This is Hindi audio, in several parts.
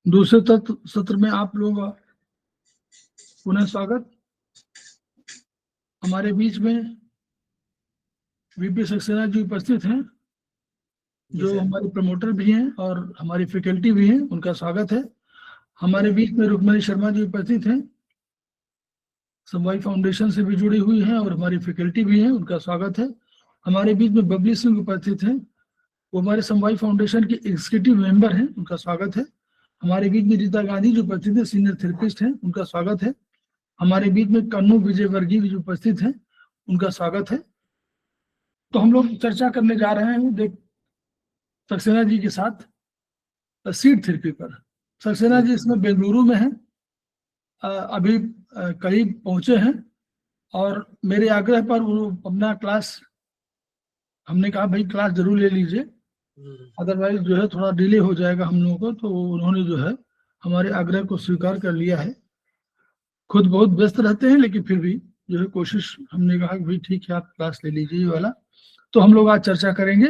दूसरे सत्र में आप लोग पुनः स्वागत। हमारे बीच में वीपी सक्सेना जी उपस्थित हैं, जो हमारे प्रमोटर भी हैं और हमारी फैकल्टी भी हैं, उनका स्वागत है। हमारे बीच में रुक्मणी शर्मा जी उपस्थित हैं, समवाय फाउंडेशन से भी जुड़ी हुई हैं और हमारी फैकल्टी भी हैं, उनका स्वागत है। हमारे बीच में बबली सिंह उपस्थित हैं, वो हमारे समवाय फाउंडेशन के एग्जीक्यूटिव मेंबर हैं, उनका स्वागत है। हमारे बीच में रीता गांधी जो उपस्थित है, सीनियर थेरेपिस्ट हैं, उनका स्वागत है। हमारे बीच में कन्नू विजय वर्गीय जो उपस्थित हैं, उनका स्वागत है। तो हम लोग चर्चा करने जा रहे हैं देख सक्सेना जी के साथ सीड थेरेपी पर। सक्सेना जी इसमें बेंगलुरु में हैं, अभी करीब पहुंचे हैं और मेरे आग्रह पर वो अपना क्लास, हमने कहा भाई क्लास जरूर ले लीजिए, अदरवाइज जो है थोड़ा डिले हो जाएगा हम लोगों को। तो उन्होंने जो है हमारे आग्रह को स्वीकार कर लिया है। खुद बहुत व्यस्त रहते हैं लेकिन फिर भी जो है कोशिश, हमने कहा कि भाई ठीक है आप क्लास ले लीजिए ये वाला। तो हम लोग आज चर्चा करेंगे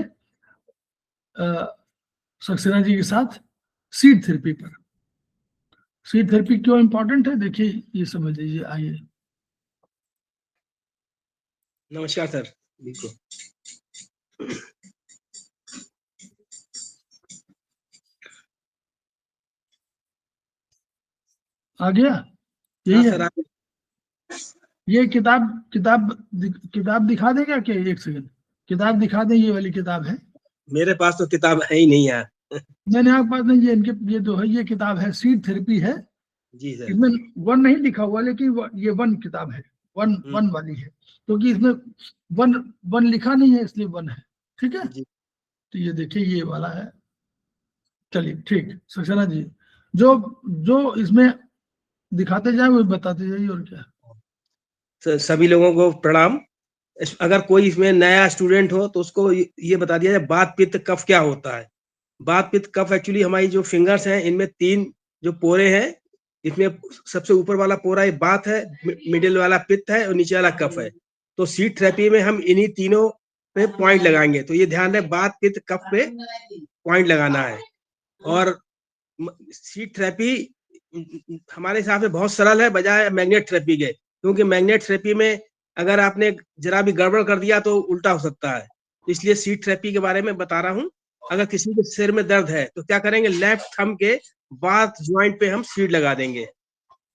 सक्सेना जी के साथ सीड थेरेपी पर। सीड थेरेपी क्यों इम्पोर्टेंट है, देखिए ये समझ लीजिए। आइए। नमस्कार सर। बिल्कुल। आ गया? यही है। सर ये किताब दिखा देगा क्या? एक सेकंड, किताब दिखा दे। ये वाली किताब है मेरे पास, तो किताब है ही नहीं यार। मैंने आपके पास नहीं, ये इनके ये जो है ये किताब है, सीड थेरेपी है जी सर। इसमें 1 नहीं लिखा हुआ, लेकिन ये 1 किताब है, 1 वाली है, क्योंकि इसमें 1 लिखा नहीं है इसलिए 1 है। ठीक है जी। तो ये देखिए ये वाला है। चलिए ठीक सक्सेना जी, जो जो इसमें दिखाते जाए वो बताते जाइए। और क्या सभी लोगों को प्रणाम। अगर कोई इसमें नया स्टूडेंट हो तो उसको ये बता दिया जाए बात पित्त कफ क्या होता है। बात पित्त कफ एक्चुअली हमारी जो फिंगर्स हैं, इनमें 3 जो पोरे हैं, इसमें सबसे ऊपर वाला पोरा ये बात है, मिडिल वाला पित्त है और नीचे वाला कफ है। तो सीड थेरेपी में हम इन्हीं तीनों पे पॉइंट लगाएंगे। तो ये ध्यान रहे, बात पित्त कफ पे पॉइंट लगाना है। और सीड थेरेपी हमारे हिसाब से बहुत सरल है बजाय मैग्नेट थेरेपी के, क्योंकि मैग्नेट थेरेपी में अगर आपने जरा भी गड़बड़ कर दिया तो उल्टा हो सकता है। इसलिए सीड थेरेपी के बारे में बता रहा हूं। अगर किसी के सिर में दर्द है तो क्या करेंगे, लेफ्ट थंब के बात ज्वाइंट पे हम सीड लगा देंगे।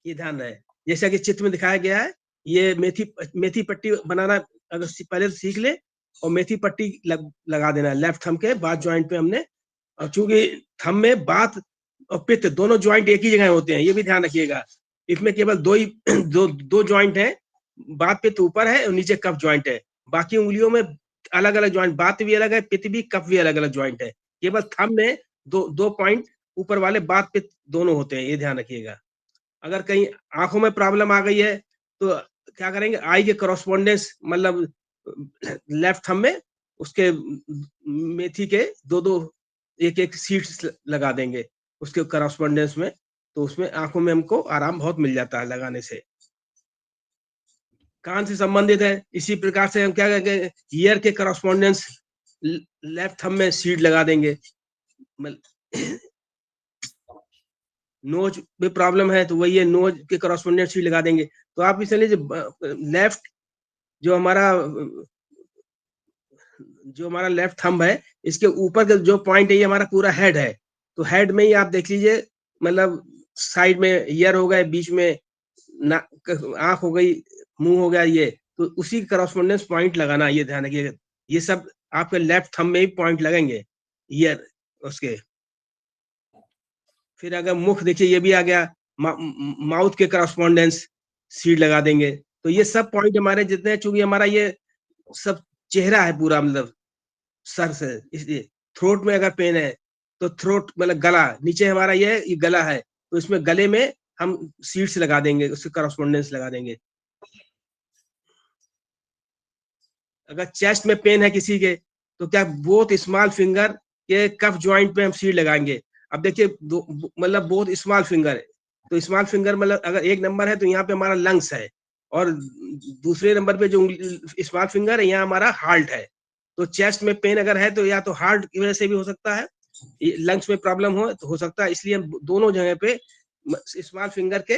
ये ध्यान रहे, जैसा कि चित्र में दिखाया गया है। ये मेथी पट्टी बनाना अगर पहले तो सीख ले, और मेथी पट्टी लगा देना है लेफ्ट थंब के बात ज्वाइंट पे हमने। और चूंकि थंब में बात और पित्त दोनों ज्वाइंट एक ही जगह होते हैं, ये भी ध्यान रखिएगा। इसमें केवल दो ज्वाइंट है, बात पित्त ऊपर है और नीचे कफ ज्वाइंट है। बाकी उंगलियों में अलग अलग ज्वाइंट, बात भी अलग है, पित्त भी, कफ भी अलग अलग ज्वाइंट है। केवल थंब में दो पॉइंट ऊपर वाले बात पित्त दोनों होते हैं, ये ध्यान रखिएगा। अगर कहीं आंखों में प्रॉब्लम आ गई है तो क्या करेंगे, आई के करस्पॉन्डेंस मतलब लेफ्ट थंब में उसके मेथी के दो एक सीड्स लगा देंगे उसके करस्पॉन्डेंस में। तो उसमें आंखों में हमको आराम बहुत मिल जाता है लगाने से। कान से संबंधित है, इसी प्रकार से हम क्या करेंगे, ईयर के करस्पॉन्डेंस लेफ्ट थंब में सीड लगा देंगे। नोज में प्रॉब्लम है तो वही है, नोज के करस्पॉन्डेंट सीड लगा देंगे। तो आप इसे लीजिए, लेफ्ट जो हमारा लेफ्ट थंब है, इसके ऊपर का जो पॉइंट है ये हमारा पूरा हेड है। तो हेड में ही आप देख लीजिए, मतलब साइड में ईयर हो गए, बीच में आंख हो गई, मुंह हो गया, ये तो उसी करस्पॉन्डेंस पॉइंट लगाना, ये ध्यान रखिएगा। ये सब आपके लेफ्ट थंब में ही पॉइंट लगेंगे ईयर उसके। फिर अगर मुख देखिए, ये भी आ गया, माउथ के करस्पॉन्डेंस सीड लगा देंगे। तो ये सब पॉइंट हमारे जितने हैं, चूंकि हमारा ये सब चेहरा है पूरा, मतलब सर से, इसलिए थ्रोट में अगर पेन है तो थ्रोट मतलब गला, नीचे हमारा ये गला है, तो इसमें गले में हम सीड्स लगा देंगे, उसके करस्पॉन्डेंस लगा देंगे। अगर चेस्ट में पेन है किसी के तो क्या बोथ स्मॉल फिंगर के कफ ज्वाइंट पे हम सीड लगाएंगे। अब देखिए मतलब बोथ स्मॉल फिंगर है, तो स्मॉल फिंगर मतलब अगर 1 नंबर है तो यहाँ पे हमारा लंग्स है, और दूसरे नंबर पे जो स्मॉल फिंगर है यहाँ हमारा हार्ट है। तो चेस्ट में पेन अगर है तो या तो हार्ट की वजह से भी हो सकता है, लंग्स में प्रॉब्लम हो सकता है, इसलिए हम दोनों जगह पे स्मॉल फिंगर के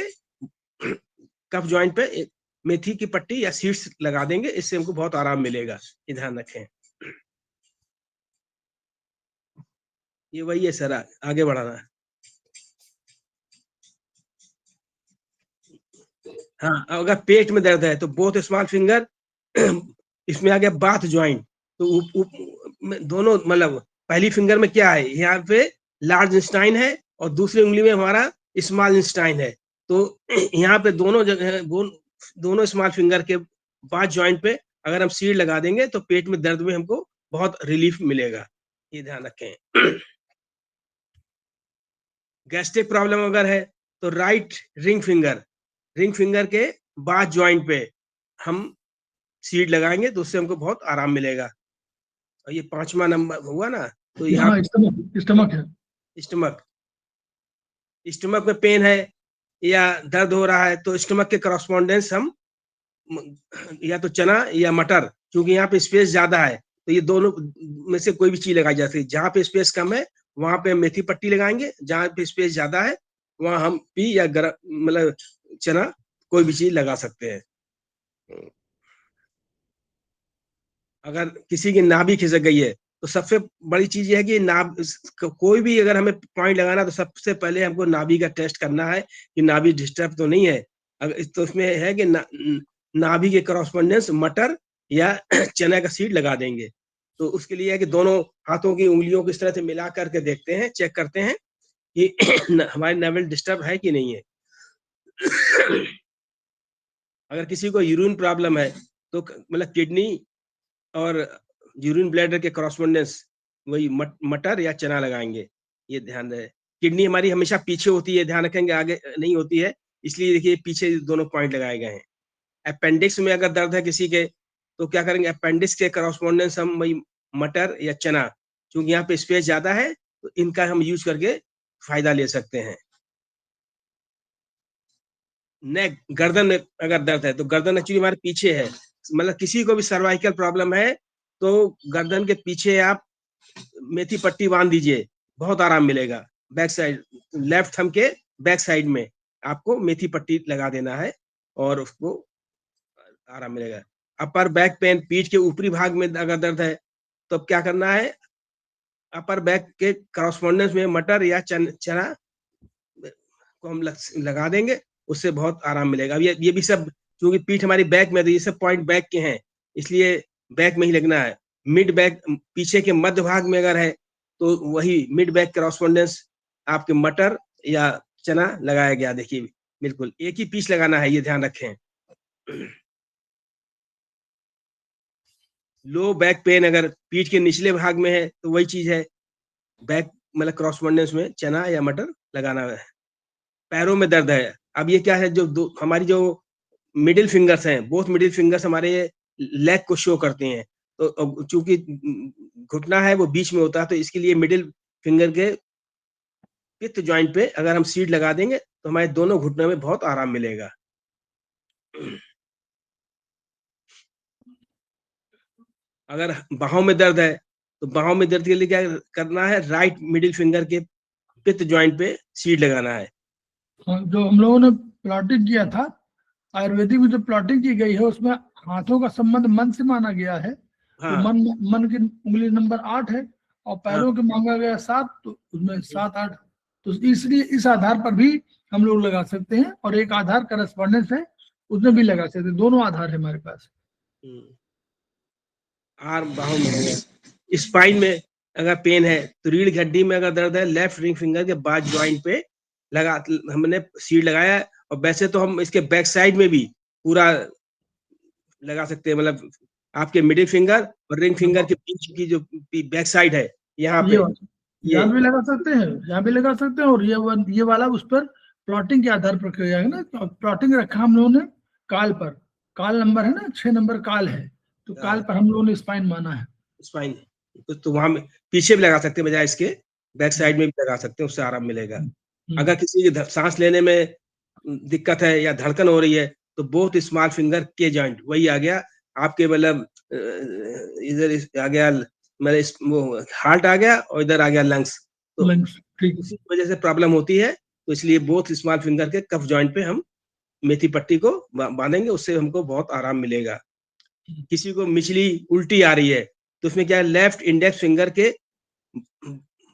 कफ जॉइंट पे मेथी की पट्टी या सीड्स लगा देंगे, इससे हमको बहुत आराम मिलेगा, ये ध्यान रखें। ये वही है सर, आगे बढ़ाना है। हाँ, अगर पेट में दर्द है तो बोथ स्मॉल फिंगर इसमें आ गया बाथ ज्वाइंट, तो दोनों मतलब पहली फिंगर में क्या है, यहाँ पे लार्ज इंस्टाइन है और दूसरी उंगली में हमारा स्मॉल इंस्टाइन है, तो यहाँ पे दोनों जगह दोनों स्मॉल फिंगर के बाथ ज्वाइंट पे अगर हम सीड लगा देंगे तो पेट में दर्द में हमको बहुत रिलीफ मिलेगा, ये ध्यान रखें। गैस्ट्रिक प्रॉब्लम अगर है तो राइट रिंग फिंगर के बाथ ज्वाइंट पे हम सीड लगाएंगे तो उससे हमको बहुत आराम मिलेगा। और ये 5वां नंबर हुआ ना, तो यहाँ स्टमक है, स्टमक में पेन है या दर्द हो रहा है तो स्टमक के करस्पॉन्डेंस हम या तो चना या मटर, क्योंकि यहाँ पे स्पेस ज्यादा है तो ये दोनों में से कोई भी चीज लगाई जा सकती है। जहाँ पे स्पेस कम है वहां पे हम मेथी पट्टी लगाएंगे, जहाँ पे स्पेस ज्यादा है वहां हम पी या मतलब चना कोई भी चीज लगा सकते हैं। अगर किसी की नाभि खिसक गई है तो सबसे बड़ी चीज ये है कि कोई भी अगर हमें पॉइंट लगाना तो सबसे पहले हमको नाभि का टेस्ट करना है कि नाभि डिस्टर्ब तो नहीं है। अगर तो उसमें है कि नाभि के करस्पॉन्डेंस मटर या चना का सीड लगा देंगे, तो उसके लिए है कि दोनों हाथों की उंगलियों को इस तरह से मिला करके देखते हैं, चेक करते हैं कि हमारी नाभि डिस्टर्ब है कि नहीं है। अगर किसी को यूरिन प्रॉब्लम है तो मतलब किडनी और यूरिन ब्लैडर के करस्पॉन्डेंस वही मटर या चना लगाएंगे, ये ध्यान रहे। किडनी हमारी हमेशा पीछे होती है, ध्यान रखेंगे, आगे नहीं होती है, इसलिए देखिए पीछे दोनों पॉइंट लगाए गए हैं। अपेंडिक्स में अगर दर्द है किसी के तो क्या करेंगे, अपेंडिक्स के करस्पॉन्डेंस हम वही मटर या चना, क्योंकि यहाँ पे स्पेस ज्यादा है तो इनका हम यूज करके फायदा ले सकते हैं। नेक गर्दन में अगर दर्द है तो गर्दन एक्चुअली हमारे पीछे है, मतलब किसी को भी सर्वाइकल प्रॉब्लम है तो गर्दन के पीछे आप मेथी पट्टी बांध दीजिए, बहुत आराम मिलेगा। बैक साइड, लेफ्ट थंब के बैक साइड में आपको मेथी पट्टी लगा देना है और उसको आराम मिलेगा। अपर बैक पेन, पीठ के ऊपरी भाग में अगर दर्द है तो अब क्या करना है, अपर बैक के करस्पॉन्डेंस में मटर या चना को हम लगा देंगे, उससे बहुत आराम मिलेगा। अब ये भी सब क्योंकि पीठ हमारी बैक में, तो ये सब पॉइंट बैक के हैं, इसलिए बैक में ही लगना है। मिड बैक पीछे के मध्य भाग में अगर है तो वही मिड बैक करस्पॉन्डेंस आपके मटर या चना लगाया गया, देखिए बिल्कुल एक ही पीस लगाना है, ये ध्यान रखें। लो बैक पेन अगर पीठ के निचले भाग में है तो वही चीज है, बैक मतलब करस्पॉन्डेंस में चना या मटर लगाना है। पैरों में दर्द है, अब ये क्या है, जो हमारी जो मिडिल फिंगर्स हैं, बोथ मिडिल फिंगर्स हमारे लेग को शो करते हैं, तो चूंकि घुटना है वो बीच में होता है तो इसके लिए मिडिल फिंगर के पित्त जॉइंट पे अगर हम सीड लगा देंगे तो हमारे दोनों घुटनों में बहुत आराम मिलेगा। अगर बाहों में दर्द है तो बाहों में दर्द के लिए क्या करना है, राइट मिडिल फिंगर के पित्त जॉइंट पे सीड लगाना है। जो हम लोगों ने प्लॉटिंग किया था, आयुर्वेदिक में जो प्लॉटिंग की गई है उसमें हाथों का संबंध मन से माना गया है। हाँ, तो मन की उंगली नंबर 8 है और पैरों के मांगा गया 7, तो उसमें 7 8, तो इसलिए इस आधार पर भी हम लोग लगा सकते हैं, और एक आधार करस्पॉन्डेंस है उसमें भी लगा सकते हैं, दोनों आधार है हमारे पास। आर्म बाहों में, स्पाइन में अगर पेन है तो रीढ़ की हड्डी में अगर दर्द है, लेफ्ट रिंग फिंगर के बाद ज्वाइंट पे लगा हमने सीड लगाया है। और वैसे तो हम इसके बैक साइड में भी पूरा लगा सकते हैं, मतलब आपके मिडिल फिंगर और रिंग फिंगर के बीच की जो बैक साइड है यहाँ पे, यहाँ भी लगा सकते हैं, यहाँ भी लगा सकते हैं, और ये वाला उस पर प्लॉटिंग के आधार पर किया जाएगा ना। प्लॉटिंग रखा हम लोगों ने काल पर, काल नंबर है ना, 6 नंबर काल है, तो काल पर हम लोगों ने स्पाइन माना है। स्पाइन तो वहां पीछे भी लगा सकते हैं, बजाय इसके बैक साइड में भी लगा सकते हैं, उससे आराम मिलेगा। अगर किसी की सांस लेने में दिक्कत है या धड़कन हो रही है तो बोथ स्मॉल फिंगर के जॉइंट, वही आ गया आपके मतलब इधर आ गया, मतलब वो हार्ट आ गया और इधर आ गया लंग्स, तो ठीक, इसी वजह से प्रॉब्लम होती है। तो इसलिए बोथ स्मॉल फिंगर के कफ जॉइंट पे हम मेथी पट्टी को बांधेंगे, उससे हमको बहुत आराम मिलेगा। किसी को मिचली उल्टी आ रही है तो उसमें क्या है, लेफ्ट इंडेक्स फिंगर के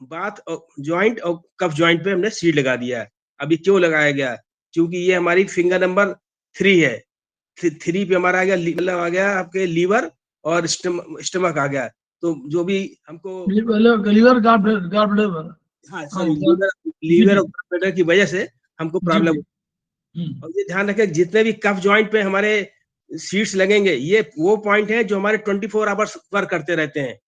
बात जॉइंट और कफ जॉइंट पे हमने सीड लगा दिया है। अभी क्यों लगाया गया, क्योंकि ये हमारी फिंगर नंबर 3 है। 3 पे हमारा आ गया, मतलब आ गया आपके लीवर और स्टमक आ गया। तो जो भी हमको लीवर गार्ड हाँ सॉरी लीवर और ब्लडर की वजह से हमको प्रॉब्लम। और ये ध्यान रखें, जितने भी कफ जॉइंट पे हमारे सीड्स लगेंगे, ये वो पॉइंट है जो हमारे 24 आवर्स वर्क करते रहते हैं।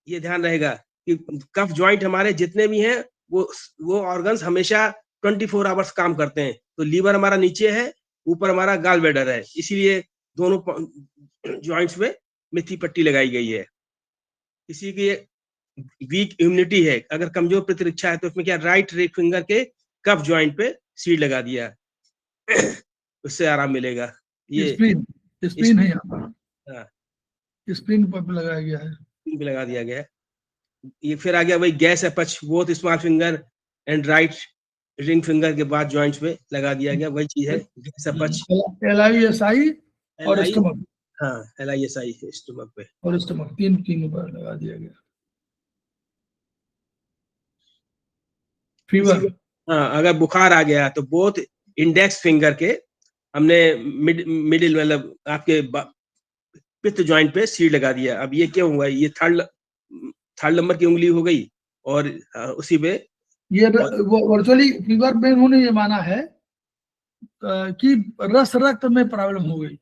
ये ध्यान रहेगा कि कफ जॉइंट हमारे जितने भी हैं, वो ऑर्गन्स हमेशा 24 आवर्स काम करते हैं। तो लीवर हमारा नीचे है, ऊपर हमारा गॉल ब्लैडर है, इसीलिए दोनों जॉइंट्स में मेथी पट्टी लगाई गई है। किसी की वीक इम्यूनिटी है, अगर कमजोर प्रतिरक्षा है, तो उसमें क्या राइट रिंग फिंगर के कफ जॉइंट पे सीड लगा दिया उससे आराम मिलेगा। ये स्पिन है यहाँ पर, हाँ, स्पिन पर लगाया गया है, पे लगा दिया गया है। ये फिर आ गया वही गैस अपच, both small finger and right ring finger के बाद जॉइंट्स पे लगा दिया गया, वही चीज है गैस अपच। LISI और LI, स्टमक, हाँ LISI स्टमक पे और स्टमक तीन बार लगा दिया गया। किसी फीवर, को हाँ अगर बुखार आ गया तो बोथ इंडेक्स फिंगर के हमने मिडिल मतलब आपके पित्त जॉइंट पे सीड लगा दिया। अब ये क्यों हुआ, ये थर्ड नंबर की उंगली हो गई और उसी पे ये वर्चुअली फीवर में उन्होंने ये माना है कि रस रक्त में प्रॉब्लम हो गई।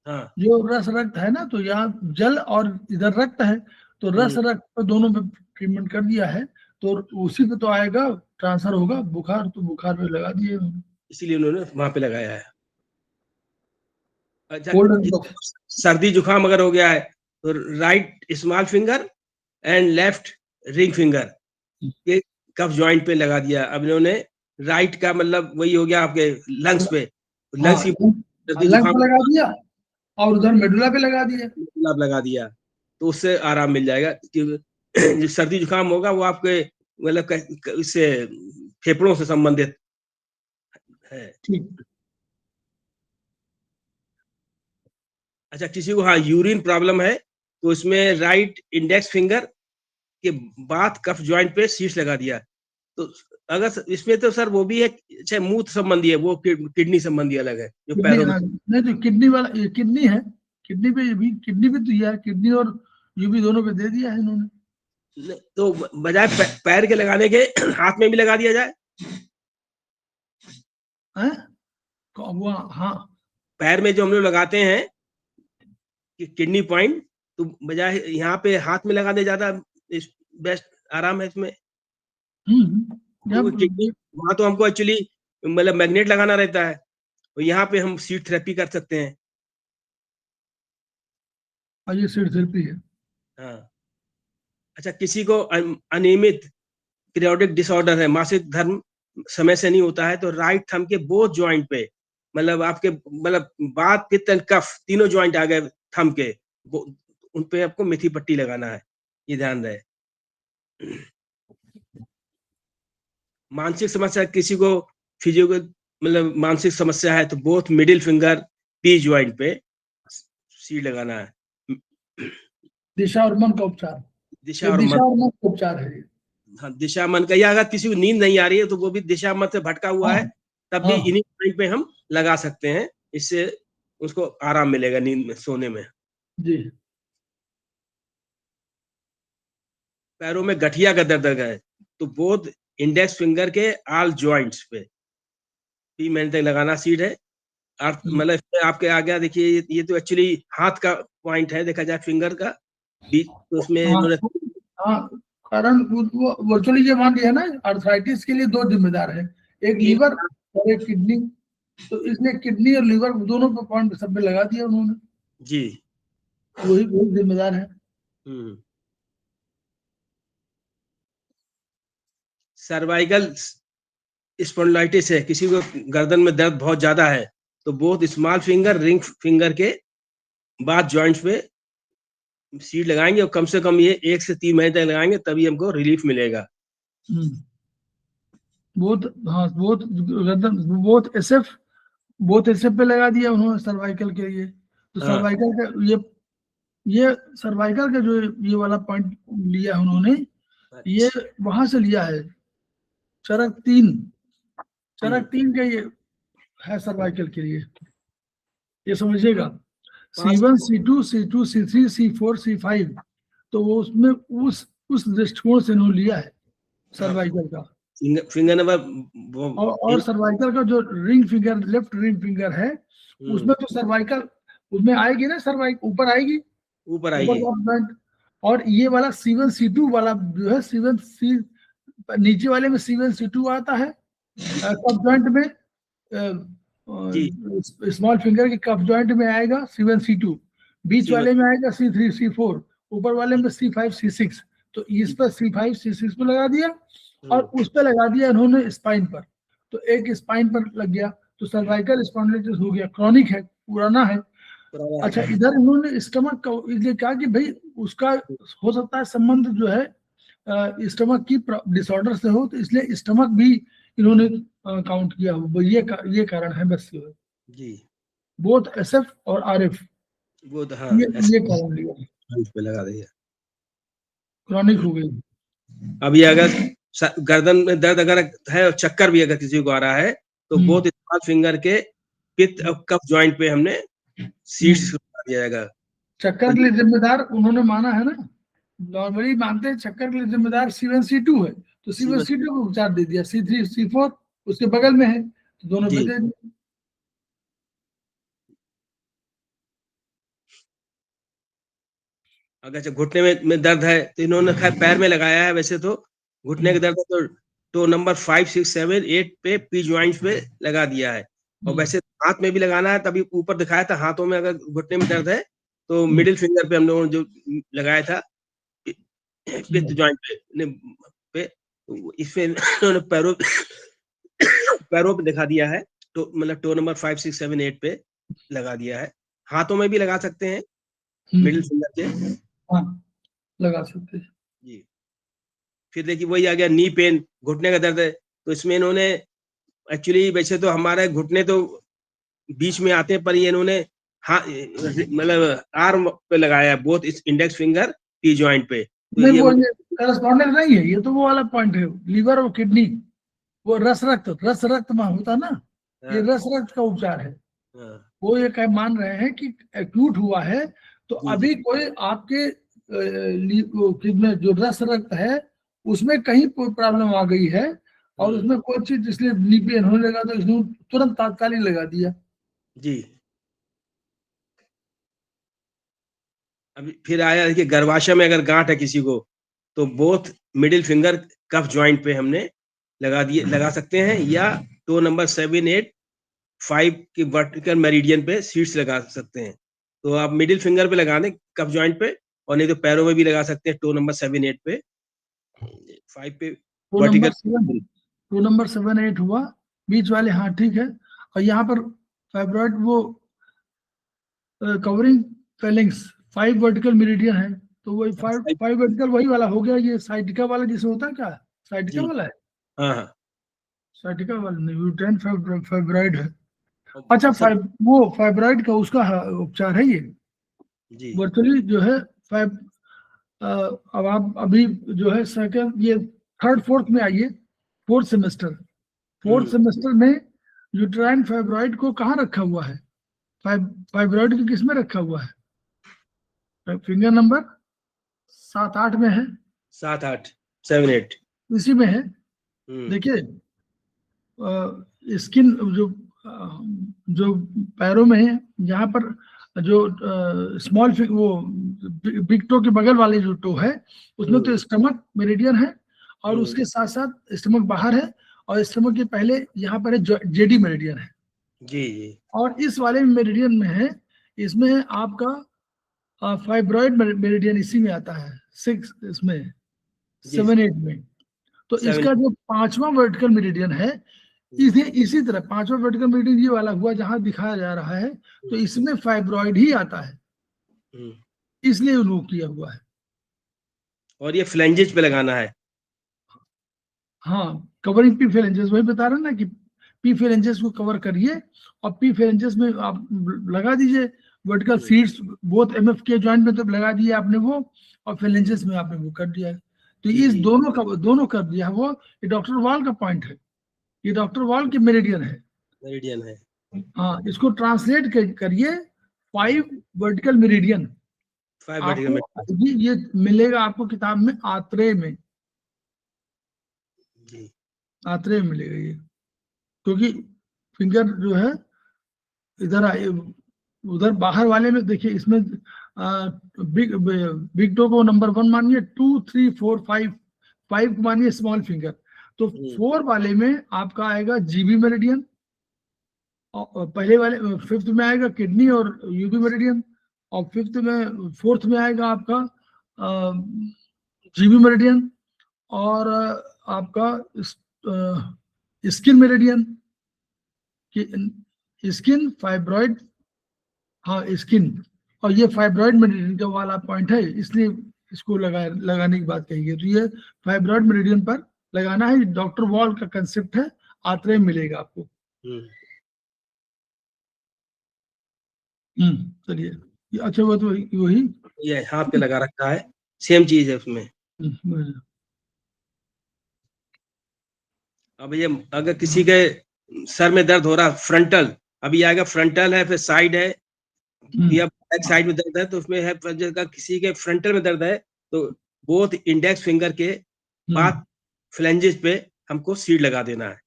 हाँ जो रस रक्त है ना, तो यहाँ जल और इधर रक्त है, तो रस रक्त पे दोनों पे ट्रीटमेंट कर दिया है, तो उसी पे तो आएगा, ट्रांसफर होगा। बुखार तो बुखार पे लगा दिए उन्होंने, इसीलिए उन्होंने वहां पे लगाया है। अच्छा, कोल्ड एंड कफ। सर्दी जुकाम अगर हो गया है तो right small finger and left ring finger के कफ जॉइंट पे लगा दिया। अब इन्होंने राइट का मतलब वही हो गया आपके लंग्स पे, लंग्स की सर्दी लंग जुकाम पे लगा दिया और उधर मेडुला पे लगा दिया। लगा दिया तो उससे आराम मिल जाएगा। क्योंकि जो सर्दी जुकाम होगा वो आपके मतलब इससे फेफड़ों से संबंधित है। ठीक, अच्छा, किसी को हाँ यूरिन प्रॉब्लम है तो इसमें राइट इंडेक्स फिंगर के बाद कफ जॉइंट पे शीट्स लगा दिया। तो अगर इसमें तो सर वो भी है, अच्छा मूत्र संबंधी है, वो किडनी संबंधी अलग है जो किडनी, पैरों में। नहीं तो किडनी वाला, ये किडनी है, किडनी पे भी, किडनी पे दिया है, किडनी और यूबी दोनों पे दे दिया है इन्होंने। तो बजाय पैर के लगाने के हाथ में भी लगा दिया जाए। हैं? वो हाँ, पैर में जो हम लोग लगाते हैं कि किडनी पॉइंट, तो बजाय यहाँ पे हाथ में लगाने ज्यादा बेस्ट आराम है इसमें। किडनी वहां तो हमको एक्चुअली मतलब मैग्नेट लगाना रहता है, तो यहाँ पे हम सीट थेरेपी कर सकते हैं। ये सीट थेरेपी है। हाँ। अच्छा, किसी को अनियमित पीरियोडिक डिसऑर्डर है, मासिक धर्म समय से नहीं होता है, तो राइट थंब के बोथ जॉइंट पे मतलब आपके मतलब बात पित्त एंड कफ तीनों जॉइंट आ गए थंब के, उन पे आपको मेथी पट्टी लगाना है, ये ध्यान रहे। मानसिक समस्या, किसी को फिजिकल मतलब मानसिक समस्या है तो both middle finger P joint पे सीड लगाना है। दिशा और मन का उपचार, दिशा ये और दिशा मन, और मन का उपचार है। हाँ दिशा मन का, या अगर किसी को नींद नहीं आ रही है तो वो भी दिशा मन से भटका हुआ हाँ है, तब भी हाँ इन्हीं पॉइंट पे हम लगा सकते हैं, इससे उसको आराम मिलेगा नींद में, सोने में। जी। पैरों में गठिया का दर्द है तो बोथ इंडेक्स फिंगर के ऑल जॉइंट्स पे 3 महीने तक लगाना सीड है। मतलब इसमें आपके आ गया, देखिए ये तो एक्चुअली हाथ का पॉइंट है, देखा जाए फिंगर का बीच, तो उसमें हाँ इन्होंने हाँ, कारण वो वर्चुअली ये मान लिया ना, अर्थराइटिस के लिए दो जिम्मेदार है, एक तीन, लीवर और एक किडनी, तो इसलिए किडनी और लीवर दोनों पे पॉइंट सब पे लगा दिया उन्होंने, जी। वही वही जिम्मेदार है। सर्वाइकल स्पॉन्डिलाइटिस है, किसी को गर्दन में दर्द बहुत ज्यादा है, तो both small finger ring finger के बात जॉइंट्स पे सीड लगाएंगे और कम से कम ये 1 से 3 महीने तक लगाएंगे, तभी हमको रिलीफ मिलेगा। बहुत, हाँ, बहुत गर्दन, बहुत एसएफ पे लगा दिया उन्होंने सर्वाइकल के लिए। तो हाँ। सर्वाइकल का ये सर्वाइकल का जो ये वाला पॉइंट लिया है उन्होंने, ये वहां से लिया है, चरक 3 का ये है सर्वाइकल के लिए, ये समझिएगा। C1, C2, C2, C3, C4, C5, तो वो उसमें उस दृष्टिकोण से इन्होंने लिया है सर्वाइकल का। फिंगर नंबर और सर्वाइकल का जो ring finger, left ring finger है, उसमें तो सर्वाइकल उसमें आएगी ना, सर्वाइकल ऊपर आएगी, ऊपर आएगी। और ये वाला C1, C2 वाला जो है, C1, C नीचे वाले में C1, C2 आता है कप जॉइंट में, स्मॉल फिंगर के कप जॉइंट में आएगा C1, C2, बीच वाले में आएगा C3, C4, ऊपर वाले में C5, C6। तो इस पर C5, C6 पे लगा दिया और उस पे लगा दिया इन्होंने स्पाइन पर, तो एक स्पाइन पर लग गया, तो सर्वाइकल स्पॉन्डिलोलिटिस हो गया, क्रॉनिक है, पुराना है। अच्छा, इधर इन्होंने स्टमक का इसलिए कहा कि भाई उसका हो सकता है संबंध जो है स्टमक की डिसऑर्डर से हो, तो इसलिए स्टमक भी इन्होंने काउंट किया हो, ये कारण है बस जी। बोथ एसएफ और आरएफ, हाँ, ये कारण लिया पे लगा दिया, क्रॉनिक हो गई। अब ये अगर गर्दन में दर्द अगर है और चक्कर भी अगर किसी को आ रहा है, तो बोथ स्मॉल फिंगर के पित्त और कफ जॉइंट पे हमने सीड्स लगा दिया जाएगा। चक्कर के लिए जिम्मेदार उन्होंने माना है ना, नॉर्मली मानते हैं चक्कर के लिए जिम्मेदार C1, C2 है, तो C1, C2 को उपचार दे दिया, C3, C4 उसके बगल में है, तो दोनों पे दे दिया। अगर घुटने में दर्द है तो इन्होंने खैर पैर में लगाया है, वैसे तो घुटने के दर्द है तो नंबर 5, 6, 7, 8 पे पी जॉइंट्स पे लगा दिया है। और वैसे हाथ में भी लगाना है, तभी ऊपर दिखाया था, हाथों में अगर घुटने में दर्द है तो मिडिल फिंगर पे हम लोगों ने जो लगाया था पित्त जॉइंट पे इसमें इन्होंने पैरों पे दिखा दिया है, तो मतलब टो नंबर 5, 6, 7, 8 पे लगा दिया है। हाथों में भी लगा सकते हैं, मिडिल फिंगर के, हाँ, लगा सकते हैं जी। फिर देखिए वही आ गया नी पेन, घुटने का दर्द है, तो इसमें इन्होंने एक्चुअली वैसे तो हमारे घुटने तो बीच में आते हैं, पर ये इन्होंने मतलब आर्म पे लगाया है, बोथ इस इंडेक्स फिंगर टी जॉइंट पे। तो नहीं, वो करस्पॉन्डेंस नहीं है, ये तो वो वाला पॉइंट है, लीवर और किडनी, वो रस रक्त में होता ना, ये रस रक्त का उपचार है। वो ये कह मान रहे हैं कि एक्यूट हुआ है, तो अभी कोई आपके किडनी जो रस रक्त है उसमें कहीं कोई प्रॉब्लम आ गई है और उसमें कोई चीज इसलिए नी पेन होने लगा, तो इसने तुरंत तात्कालिक लगा दिया जी। अभी फिर आया कि गर्भाशय में अगर गांठ है किसी को, तो बोथ मिडिल फिंगर कफ जॉइंट पे हमने लगा सकते हैं, या टो नंबर 7, 8, 5 की वर्टिकल मेरिडियन पे सीड्स लगा सकते हैं। तो आप मिडिल फिंगर पे लगा दें कफ जॉइंट पे, और नहीं तो पैरों में भी लगा सकते हैं, टो नंबर 7, 8 पे, 5 पे वर्टिकल। टो नंबर 7, 8 हुआ बीच वाले, हाँ ठीक है। और यहाँ पर फाइब्रॉइड वो कवरिंग फेलिंग्स 5 वर्टिकल मेरिडियन है, तो वही 5 वर्टिकल वही वाला हो गया, ये साइटिका वाला जिसे होता है, क्या साइटिका वाला है? हाँ, साइटिका वाला नहीं, यूट्राइन फाइब्रॉइड है। अच्छा, वो फाइब्रॉइड का उसका उपचार है ये वर्चुअली जो है अब आप अभी जो है सेकंड, ये 3rd 4th में आइए, 4th सेमेस्टर में यूट्राइन फाइब्रॉइड को कहाँ रखा हुआ है, फाइब्रॉइड को किस में रखा हुआ है? फिंगर नंबर 7, 8 में है, 7, 8, 7, 8 इसी में है। देखिए स्किन जो पैरों में है, यहाँ पर जो स्मॉल वो बिग टो के बगल वाले जो टो है, उसमें तो स्टमक मेरिडियन है, और उसके साथ साथ स्टमक बाहर है, और स्टमक के पहले यहाँ पर जेडी मेरिडियन है जी। और इस वाले मेरिडियन में है, इसमें आपका फाइब्रॉइड मेरिडियन इसी में आता है, 6 इसमें 7, 8 में। तो इसका जो 5वां वर्टिकल मेरिडियन है, इसी तरह 5वां वर्टिकल मेरिडियन ये वाला हुआ जहां दिखाया जा रहा है, तो इसमें फाइब्रॉइड ही आता है। इसलिए वो किया हुआ है। और ये फ्लैंजेस पे लगाना है। हाँ, कवरिंग पी फ्लैंजेस, वही बता रहे ना कि पी फ्लैंजेस को कवर करिए और पी फ्लैंजेस में आप लगा दीजिए वर्टिकल सीट्स, बोथ एमएफ के जॉइंट में तो लगा दिए आपने वो, और फ्लैंजेस में आपने वो कर दिया है। तो इस दोनों कर दिया वो। ये डॉक्टर वॉल का पॉइंट है, ये डॉक्टर वॉल की मेरिडियन है। मेरिडियन है। हाँ, इसको ट्रांसलेट करिए 5 वर्टिकल मेरिडियन। 5 वर्टिकल मेरिडियन ये मिलेगा आपको किताब में आत्रेय में, जी, आत्रेय में मिलेगा ये, क्योंकि फिंगर जो है इधर उधर बाहर वाले में देखिए, इसमें बिग टो को नंबर 1 मानिए, 2 3 4 5 को मानिए स्मॉल फिंगर। तो 4 वाले में आपका आएगा जीबी मेरिडियन, और पहले वाले 5th में आएगा किडनी और यूबी मेरिडियन, और 4th में आएगा आपका जीबी मेरिडियन, और आपका स्किन मेरिडियन, स्किन फाइब्रॉइड, हाँ स्किन, और ये फाइब्रॉइड मेरिडियन का वाला पॉइंट है, इसलिए इसको लगाने की बात कही है। तो ये फाइब्रॉइड मेरिडियन पर लगाना है, डॉक्टर वॉल का कंसेप्ट है, आत्रेय मिलेगा आपको। चलिए, अच्छा वो तो वही ये हाथ पे लगा रखा है, सेम चीज है उसमें। अब ये अगर किसी के सर में दर्द हो रहा, फ्रंटल, अभी आएगा फ्रंटल है, फिर साइड है, या बैक साइड में दर्द है, तो उसमें है किसी के फ्रंटल में दर्द है, तो बोथ इंडेक्स फिंगर के बाद फ्लैंजेस पे हमको सीड लगा देना है।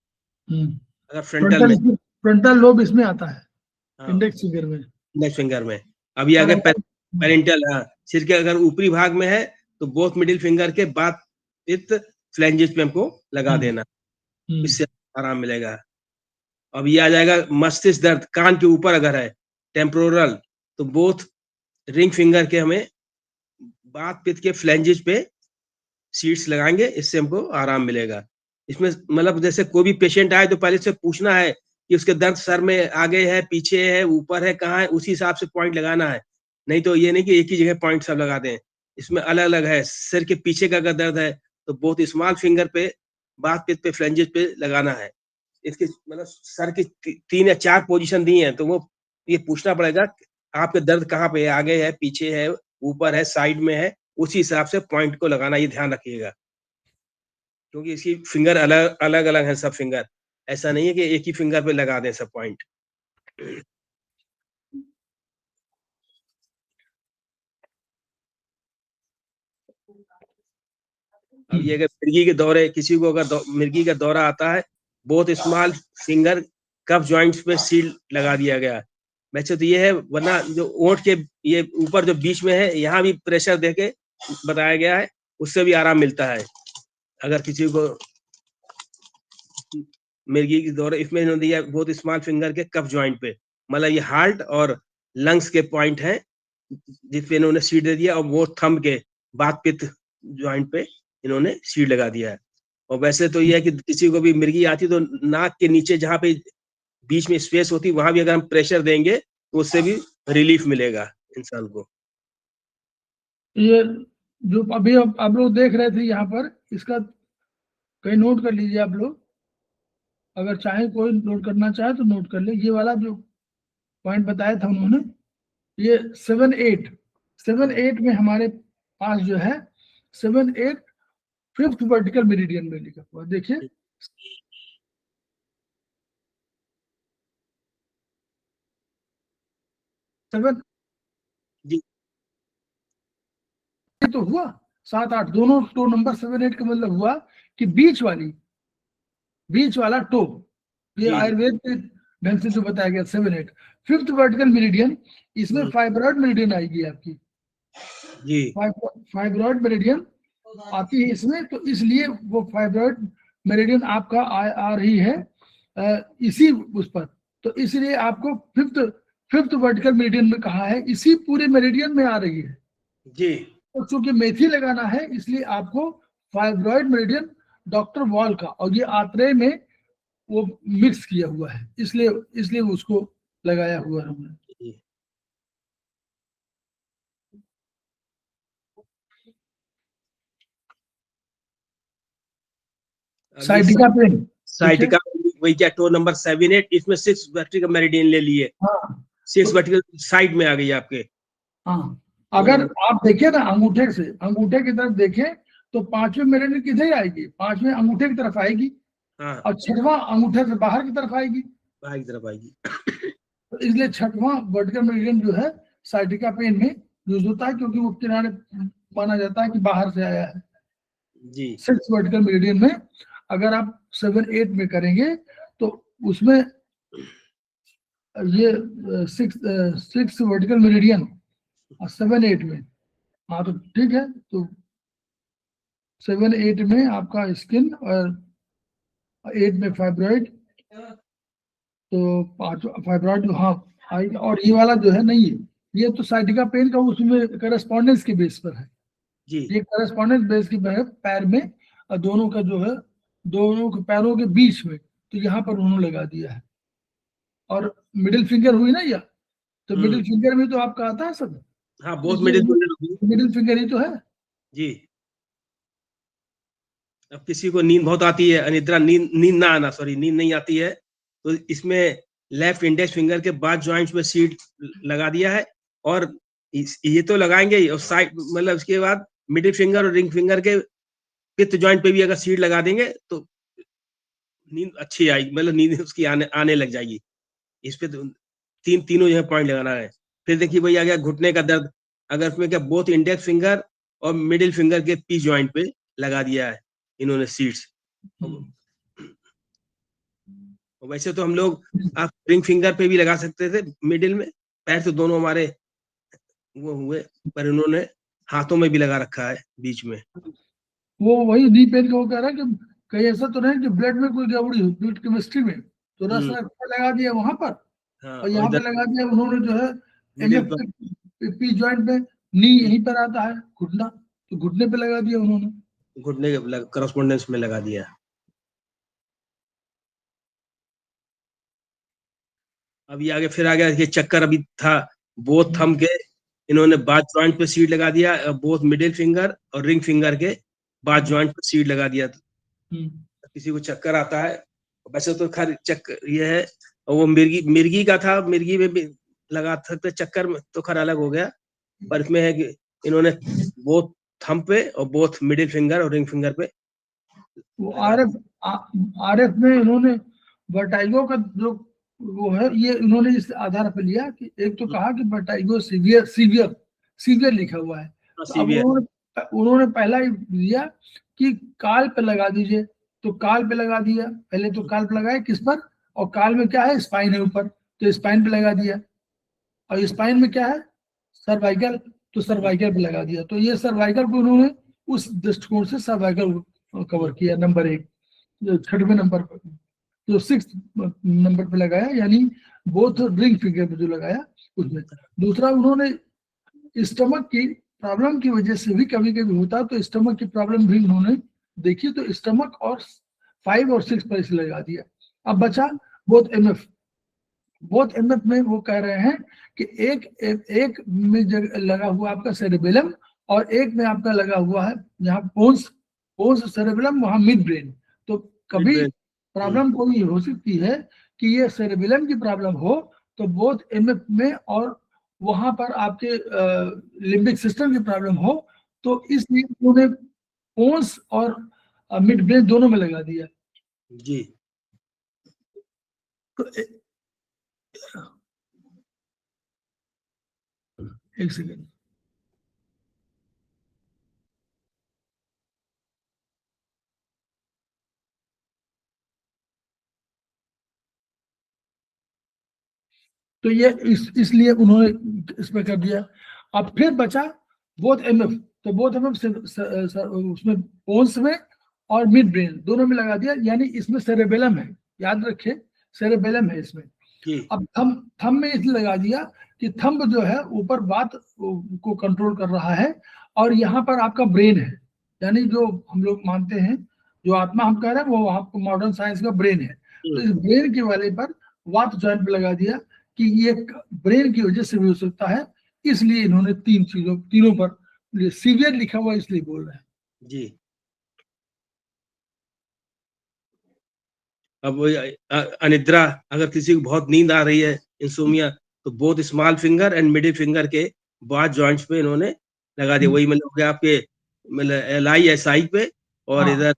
अगर फ्रंटल लोब इसमें आता है, इंडेक्स फिंगर में, इंडेक्स फिंगर में। अभी आगे पेरेंटल, सिर के अगर ऊपरी भाग में है तो बोथ मिडिल फिंगर के बाद फ्लैंजेस पे हमको लगा देना, इससे आराम मिलेगा। अब ये आ जाएगा मस्तिष्क दर्द, कान के ऊपर अगर है टेम्पोरल, तो बोथ रिंग फिंगर के हमें बात पित्त के फ्लैंजेस पे सीड्स लगाएंगे, इससे हमको आराम मिलेगा। इसमें मतलब जैसे कोई भी पेशेंट आए तो पहले से पूछना है कि उसके दर्द सर में आगे है, पीछे है, ऊपर है, कहाँ है, उसी हिसाब से पॉइंट लगाना है। नहीं तो ये नहीं कि एक ही जगह पॉइंट सब लगा दें, इसमें अलग अलग है। सिर के पीछे का अगर दर्द है तो बहुत स्मॉल फिंगर पे बात पित्त पे फ्लैंजेस पे लगाना है। इसके मतलब सर की 3 या 4 पोजीशन दी है, तो वो ये पूछना पड़ेगा आपके दर्द कहाँ पे है, आगे है, पीछे है, ऊपर है, साइड में है, उसी हिसाब से पॉइंट को लगाना, ये ध्यान रखिएगा। क्योंकि इसकी फिंगर अलग अलग अलग है सब फिंगर, ऐसा नहीं है कि एक ही फिंगर पे लगा दें सब पॉइंट। अब ये अगर मिर्गी के दौरे, किसी को अगर मिर्गी का दौरा आता है, बहुत स्मॉल फिंगर कफ जॉइंट्स पे सील लगा दिया गया। वैसे तो ये है, वरना जो ओंठ के ये ऊपर जो बीच में है, यहाँ भी प्रेशर देके बताया गया है, उससे भी आराम मिलता है। अगर किसी को मिर्गी के दौरे, इसमें इन्होंने दिया बहुत स्मॉल फिंगर के कफ जॉइंट पे, मतलब ये हार्ट और लंग्स के पॉइंट हैं जिसपे इन्होंने सीड दे दिया, और वो थंब के बात पित्त जॉइंट पे इन्होंने सीड लगा दिया है। और वैसे तो ये है कि किसी को भी मिर्गी आती तो नाक के नीचे जहाँ पे बीच में स्पेस होती, वहां भी अगर हम प्रेशर देंगे तो उससे भी रिलीफ मिलेगा इंसान को। ये जो अभी आप लोग देख रहे थे यहाँ पर, इसका कहीं नोट कर लीजिए आप लोग, अगर चाहे कोई नोट करना चाहे तो नोट कर ले। ये वाला जो पॉइंट बताया था उन्होंने, ये 7-8 में हमारे पास जो है 7-8 5th वर्टिकल मेरिडियन में लिखा हुआ, देखिए 7 जी तो हुआ, 7-8 दोनों टो नंबर 7-8 का मतलब हुआ कि बीच वाला टो, ये आयुर्वेद के ढंग से जो बताया गया 7-8 5th वर्टिकल मेरिडियन, इसमें फाइब्रॉइड मेरिडियन आएगी आपकी जी, फाइब्रॉइड मेरिडियन आती है इसमें, तो इसलिए वो फाइब्रॉइड मेरिडियन आपका आ रही है इसी उस पर, तो इसलिए आपको फिफ्थ वर्टिकल मेरिडियन में कहा है, इसी पूरे मेरिडियन में आ रही है जी। तो चूंकि मेथी लगाना है, इसलिए आपको फाइब्रॉइड मेरिडियन डॉक्टर वॉल का, और ये आत्रेय में वो मिक्स किया हुआ है, इसलिए उसको लगाया हुआ है हमने। साइटिका पेन, साइटिका वही क्या टो नंबर 7-8, इसमें 6 वर्टिकल मेरिडियन ले लिए। हाँ 6 वर्टिकल साइड में आ गई आपके। हाँ, अगर आप देखिए ना अंगूठे से, अंगूठे की तरफ देखें तो 5वें मेरिडियन किधर आएगी, 5वें अंगूठे की तरफ आएगी, हाँ और 6वां अंगूठे से बाहर की तरफ आएगी, बाहर की तरफ आएगी। तो इसलिए 6वां वर्टिकल मेरिडियन जो है साइटिका पेन में यूज होता है, क्योंकि वो किनारे माना जाता है कि बाहर से आया है। जी 6 वर्टिकल मेरिडियन में अगर आप 7-8 में करेंगे तो उसमें ये 6 वर्टिकल मेरिडियन और 7-8 में, हाँ तो ठीक है, तो 7-8 में आपका स्किन और 8 में फाइब्रॉइड, तो 5 फाइब्रॉइड हाँ आएगा, और ये वाला जो है नहीं है, ये तो साइटिका पेन का उसमें करस्पॉन्डेंस के बेस पर है, जी ये करस्पॉन्डेंस बेस की है पैर में, और दोनों का जो है दोनों के पैरों के बीच में, तो यहाँ पर उन्होंने लगा दिया है। और मिडिल फिंगर हुई ना, या तो मिडिल फिंगर में तो आपका आता है सब, हाँ बहुत मिडिल फिंगर ही तो है जी। अब किसी को नींद बहुत आती है, अनिद्रा, नींद ना आना, सॉरी नींद नहीं आती है, तो इसमें लेफ्ट इंडेक्स फिंगर के बाद जॉइंट्स में सीड लगा दिया है, और ये तो लगाएंगे ही, और साइड मतलब उसके बाद मिडिल फिंगर और रिंग फिंगर के फिफ्थ जॉइंट पे भी अगर सीड लगा देंगे तो नींद अच्छी आएगी, मतलब नींद उसकी आने लग जाएगी। इस पे तो तीनों जो है पॉइंट लगाना है। फिर देखिए वही आ गया घुटने का दर्द, अगर उसमें क्या बोथ इंडेक्स फिंगर और मिडिल फिंगर के पी जॉइंट पे लगा दिया है इन्होंने सीड्स। वैसे तो हम लोग आप रिंग फिंगर पे भी लगा सकते थे मिडिल में, पैर तो दोनों हमारे वो हुए, पर इन्होंने हाथों में भी लगा रखा है बीच में। वो वही नी पेन का वो कह रहा है कि कहीं ऐसा तो नहीं कि ब्लड में कोई गड़बड़ी हो, ब्लड केमिस्ट्री में, तो रस लगा दिया वहां पर, हाँ, और यहाँ पे लगा दिया उन्होंने जो है एमएफ पी जॉइंट में, नी यहीं पर आता है घुटना, तो घुटने पे लगा दिया उन्होंने, घुटने के करस्पॉन्डेंस में लगा दिया। अभी आगे फिर आ गया ये चक्कर अभी था, बोथ थंब के इन्होंने बाद जॉइंट पे सीड लगा दिया, बोथ मिडिल फिंगर और रिंग फिंगर के बाद जॉइंट पे सीड लगा दिया। किसी को चक्कर आता है, वैसे तो खैर चक्कर ये है, और वो मिर्गी का था, मिर्गी में भी लगा सकते, चक्कर में तो खैर अलग हो गया, पर इसमें है कि इन्होंने बोथ थंब पे और बोथ मिडिल फिंगर और रिंग फिंगर पे वो आरएफ में इन्होंने वर्टाइगो का जो वो है, ये इन्होंने इस आधार पर लिया कि एक तो कहा कि वर्टाइगो सीवियर सीवियर सीवियर लिखा हुआ है, तो अब उन्होंने पहला ही लिया कि काल पे लगा दीजिए, तो काल पे लगा दिया, पहले तो काल पे लगाया किस पर, और काल में क्या है, स्पाइन है ऊपर, तो स्पाइन पे लगा दिया, और स्पाइन में क्या है, सर्वाइकल, तो सर्वाइकल पे लगा दिया, तो ये सर्वाइकल को उन्होंने उस दृष्टिकोण से सर्वाइकल कवर किया नंबर 1, जो 6वें नंबर पर, जो 6 नंबर पे लगाया, यानी बोथ रिंग फिंगर पे जो लगाया उसमें। दूसरा उन्होंने स्टमक की प्रॉब्लम की वजह से भी कभी कभी होता, तो स्टमक की प्रॉब्लम भी उन्होंने देखी, तो स्टमक और 5 और 6 पर इसे लगा दिया। अब बचा बोथ एमएफ, बोथ एमएफ में वो कह रहे हैं कि एक में लगा हुआ आपका सेरेबेलम, और एक में आपका लगा हुआ है यहाँ पोन्स सेरेबेलम, वहां मिड ब्रेन, तो कभी प्रॉब्लम कोई हो सकती है कि ये सेरेबेलम की प्रॉब्लम हो, तो बोथ एमएफ में और वहां पर आपके लिम्बिक सिस्टम की प्रॉब्लम हो, तो इसलिए उन्होंने पोन्स और मिड ब्रेन दोनों में लगा दिया जी। तो एक सेकेंड, तो ये इसलिए उन्होंने इसमें कर दिया। अब फिर बचा बोथ एमएफ, तो बोथ एमएफ उसमें पोन्स में और मिड ब्रेन दोनों में लगा दिया, यानी इसमें सेरेबेलम है, याद रखिए सेरेबेलम है इसमें। अब थंब में इसलिए लगा दिया कि थंब जो है ऊपर बात को कंट्रोल कर रहा है, और यहाँ पर आपका ब्रेन है, यानी जो हम लोग मानते हैं जो आत्मा हम कह रहे हैं वो आपको मॉडर्न साइंस का ब्रेन है, तो इस ब्रेन के वाले पर वात जॉइंट पे लगा दिया कि ये ब्रेन की वजह से भी हो सकता है, इसलिए इन्होंने तीनों पर सीवियर लिखा हुआ इसलिए बोल रहे हैं। जी अब वो अनिद्रा, अगर किसी को बहुत नींद आ रही है, इंसोमिया, तो both small finger and middle finger के बाद जॉइंट्स पे इन्होंने लगा दिया। वही मतलब हो गया आपके मतलब LISI पे और हाँ इधर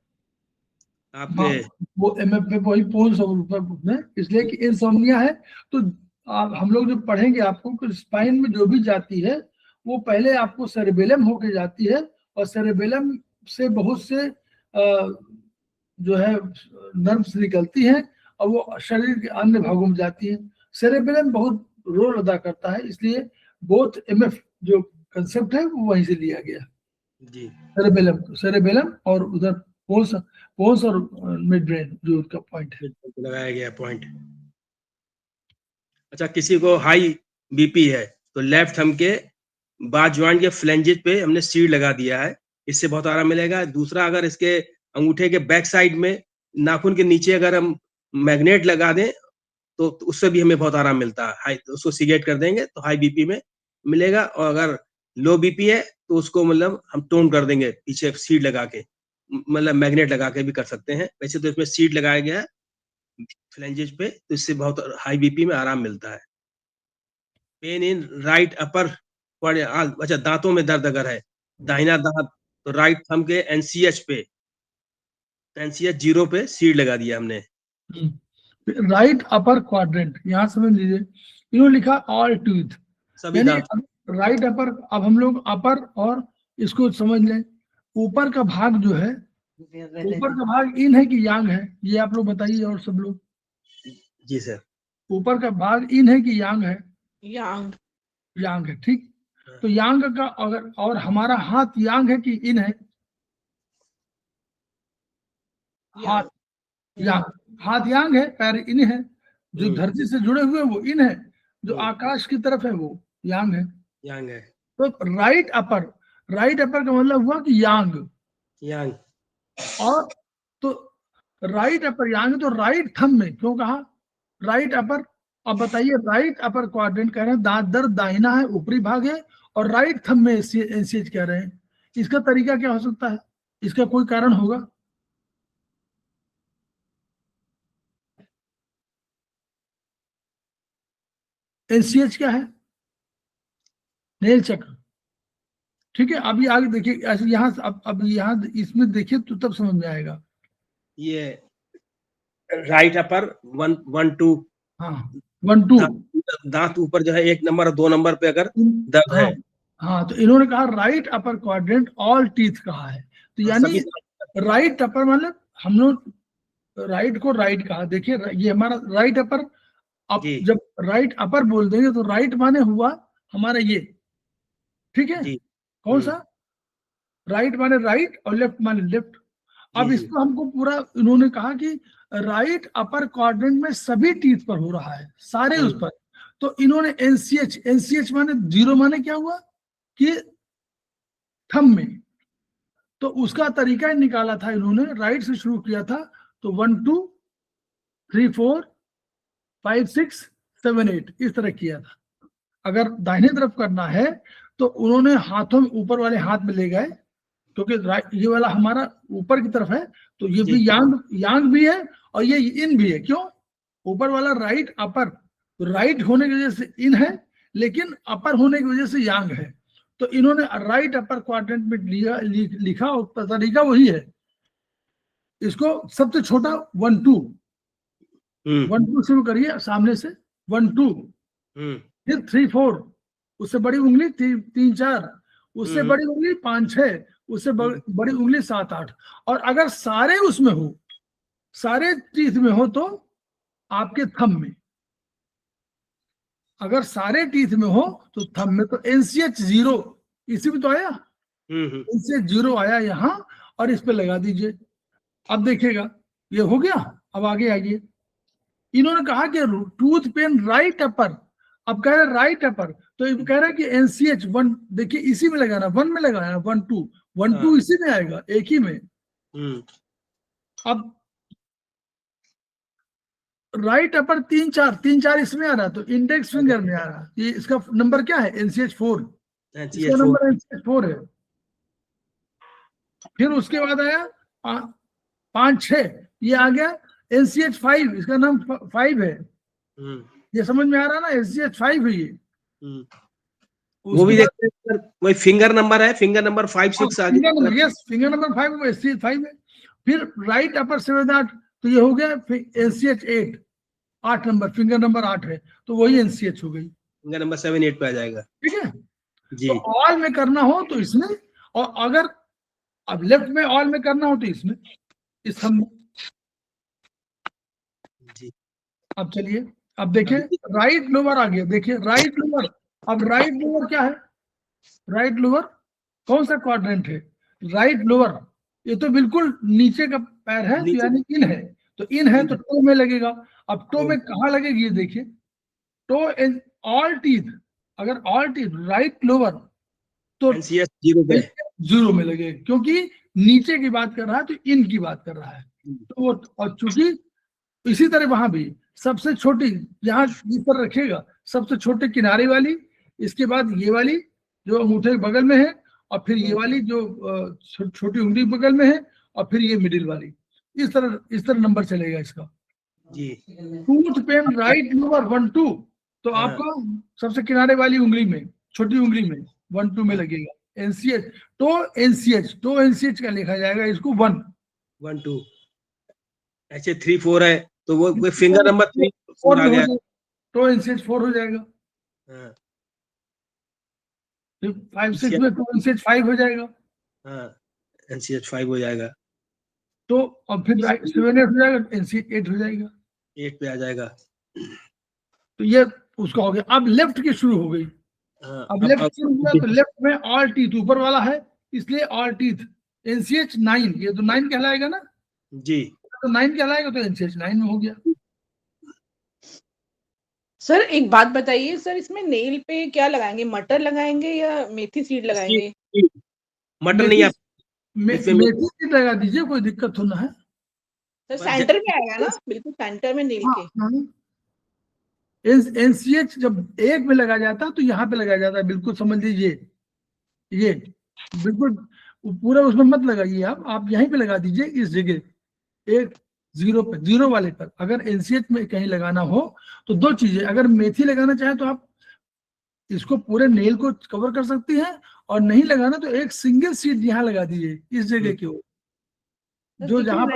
हाँ, आपके वो एमएफ पे वही पोन्स और ऊपर में, इसलिए कि इंसोम्निया है। तो हम लोग जो पढ़ेंगे आपको कि स्पाइन में जो भी जाती है वो पहले आपको सेरेबेलम होके जाती है, और सेरेबेलम से बहुत से जो है नर्व्स निकलती हैं और वो शरीर के अन्य भागों में जाती है। सेरेबेलम बहुत रोल अदा करता है, इसलिए बोथ एमएफ जो कंसेप्ट है वो वहीं से लिया गया। जी सेरेबेलम और उधर पोन्स पोन्स और मिड ब्रेन जो उसका पॉइंट है। लगाया गया पॉइंट। अच्छा, किसी को हाई बीपी है तो लेफ्ट थंब के बाद ज्वाइंट के फ्लेंजेस पे हमने सीड लगा दिया है, इससे बहुत आराम मिलेगा। दूसरा, अगर इसके अंगूठे के बैक साइड में नाखून के नीचे अगर हम मैग्नेट लगा दें तो उससे भी हमें बहुत आराम मिलता है। हाई तो उसको सिगरेट कर देंगे तो हाई बीपी में मिलेगा, और अगर लो बीपी है तो उसको मतलब हम टोन कर देंगे पीछे सीड लगा के, मतलब मैग्नेट लगा के भी कर सकते हैं। वैसे तो इसमें सीड लगाया गया है फ्लेंजेस पे, तो इससे बहुत हाई बीपी में आराम मिलता है। पेन इन राइट अपर, अच्छा दांतों में दर्द अगर है, दाहिना दांत, तो राइट थंब के NCH पे, NCH 0 पे सीड लगा दिया हमने। राइट अपर क्वाड्रेंट, यहाँ समझ लीजिए इन्होंने लिखा ऑल टूथ, सभी यानी दांत। Right upper. अब हम लोग अपर और इसको समझ लें, ऊपर का भाग जो है, ऊपर का भाग इन है कि यांग है, ये आप लोग बताइए और सब लोग। जी सर। ऊपर का भाग इन है कि यांग है? यांग। यांग है, ठीक। तो यांग का अगर, और हमारा हाथ यांग है कि इन है? हाथ यांग, हाथ यांग है, पैर इन है। जो धरती से जुड़े हुए वो इन है, जो आकाश की तरफ है वो यांग है। यांग है। तो राइट अपर, राइट अपर का मतलब हुआ कि यांग। यांग। और तो राइट अपर यांग, तो राइट थंब में क्यों कहा राइट अपर? अब बताइए, राइट अपर क्वाड्रेंट कह रहे हैं, दांत दर्द दाहिना है, ऊपरी भाग है, और राइट थंब में NCH कह रहे हैं। इसका तरीका क्या हो सकता है? इसका कोई कारण होगा? NCH क्या है? नेल चक्र, ठीक है। अभी आगे देखिए, ऐसे यहाँ अब यहाँ इसमें देखिए तो तब समझ में आएगा। ये राइट अपर 1 2, हाँ 1 2, दांत ऊपर जो है 1 नंबर और 2 नंबर पे अगर दर्द हाँ है। हाँ, तो इन्होंने कहा right upper quadrant all teeth कहा है, तो यानी राइट अपर मतलब हम लोग राइट को राइट कहा। देखिए ये हमारा राइट अपर, अब जब राइट अपर बोल देंगे तो राइट माने हुआ हमारा ये, ठीक है। कौन सा? राइट माने राइट और लेफ्ट माने लेफ्ट। अब इसको हमको पूरा इन्होंने कहा कि राइट अपर क्वाड्रेंट में सभी टीथ पर हो रहा है, सारे उस पर। तो इन्होंने NCH माने 0 माने क्या हुआ कि थंब में, तो उसका तरीका ही निकाला था इन्होंने, राइट से शुरू किया था। तो 1 2 3 4 5 6 7 8 इस तरह किया था। अगर दाहिने तरफ करना है तो उन्होंने हाथों में, ऊपर वाले हाथ में ले गए, क्योंकि ये वाला हमारा ऊपर की तरफ है, तो ये भी यांग भी है और ये इन भी है। क्यों? ऊपर वाला राइट अपर, तो राइट होने की वजह से इन है, लेकिन अपर होने की वजह से यांग है। तो इन्होंने राइट अपर क्वाड्रेंट में लिखा और तरीका वही है। इसको सबसे छोटा 1 2 1 2 शुरू करिए सामने से, 1 2, फिर 3 4, उससे बड़ी उंगली 3 4, उससे बड़ी उंगली 5 6, उससे बड़ी उंगली 7 8। और अगर सारे उसमें हो, सारे टीथ में हो तो आपके थंब में, अगर सारे टीथ में हो तो थंब में। तो NCH 0 इसी में तो आया, NCH 0 आया यहाँ, और इस पे लगा दीजिए। अब देखिएगा ये हो गया। अब आगे आइए, इन्होंने कहा कि टूथ पेन राइट अपर, अब कह रहे राइट अपर, तो ये कह रहा है कि NCH 1, देखिए इसी में लगाना, 1 में लगाना, 1 2 इसी में आएगा, एक ही में। अब राइट अपर 3 4 इसमें आ रहा, तो इंडेक्स फिंगर में आ रहा। ये इसका नंबर क्या है? NCH 4, इसका नंबर NCH 4 है। फिर उसके बाद आया 5 6, ये आ गया NCH5, इसका नाम 5 है, ये समझ में आ रहा ना, NCH5 है ये। वो भी देखते हैं सर, वही फिंगर नंबर है, फिंगर नंबर 5 6 आगे, यस फिंगर नंबर 5 वो NCH5 है। फिर राइट अपर 7 8, तो ये हो गया NCH8, 8 नंबर, फिंगर नंबर 8 है, तो वही NCH हो गई, फिंगर नंबर 7 8 पे आ जाएगा। ठीक है जी। तो ऑल में करना हो तो इसमें, और अगर अब लेफ्ट में ऑल में करना हो तो इसमें, इस थंब में। जी। अब चलिए, अब देखिए राइट लोअर आ गया, देखिए राइट लोअर। अब राइट लोअर क्या है, राइट लोअर कौन सा क्वाड्रेंट है, राइट लोअर, ये तो बिल्कुल नीचे का पैर है, तो यानी इन है, तो इन है तो टो में लगेगा। अब टो में कहाँ लगेगी, ये देखिए, टो इन ऑल टीथ, अगर ऑल टीथ राइट लोअर तो NCH 0 पे, 0 में लगेगा, क्योंकि नीचे की बात कर रहा है तो इन की बात कर रहा है। तो वो, और चूंकि इसी तरह वहां भी सबसे छोटी, यहाँ इस पर रखेगा, सबसे छोटे किनारे वाली, इसके बाद ये वाली जो अंगूठे के बगल में है, और फिर ये वाली जो छोटी उंगली बगल में है, और फिर ये मिडिल वाली, इस तरह नंबर चलेगा इसका जी। टूथ पेन राइट लोअर 1 2, तो आपको सबसे किनारे वाली उंगली में, छोटी उंगली में 1 2 में लगेगा NCH। तो NCH का लिखा जाएगा इसको 1 1 2, ऐसे 3 4 है तो वो फिंगर नंबर 3 4 आ गया, तो NCH 4 हो जाएगा। 5 6 में तो NCH 5 हो जाएगा। NCH 5 हो जाएगा, तो अब फिर 7 8 हो जाएगा, NCH 8 हो जाएगा, 8 पे आ जाएगा। तो ये उसका हो गया। अब लेफ्ट की शुरू हो गई, अब लेफ्ट शुरू हुआ तो लेफ्ट में ऑल टीथ ऊपर वाला है, इसलिए ऑल टीथ NCH 9, ये तो 9 कहलाएगा ना जी, तो 9 कहलाएगा, तो NCH 9 में हो गया। सर एक बात बताइए सर, इसमें नेल पे क्या लगाएंगे, मटर लगाएंगे या मेथी सीड लगाएंगे? मटर नहीं, आप मेथी सीड लगा दीजिए, कोई दिक्कत तो ना है सर। सेंटर में आएगा ना, बिल्कुल सेंटर में नेल के। NCH जब एक में लगा जाता है तो यहाँ पे लगाया जाता है, बिल्कुल समझ लीजिए, ये बिल्कुल पूरा उसमें मत लगाइए, आप यहीं पे लगा दीजिए, इस जगह एक 0 पे, 0 वाले पर। अगर NCH में कहीं लगाना हो तो दो चीजें, अगर मेथी लगाना चाहे तो आप इसको पूरे नेल को कवर कर सकती हैं, और नहीं लगाना तो एक सिंगल सीड यहाँ लगा दीजिए इस जगह के, जो जहां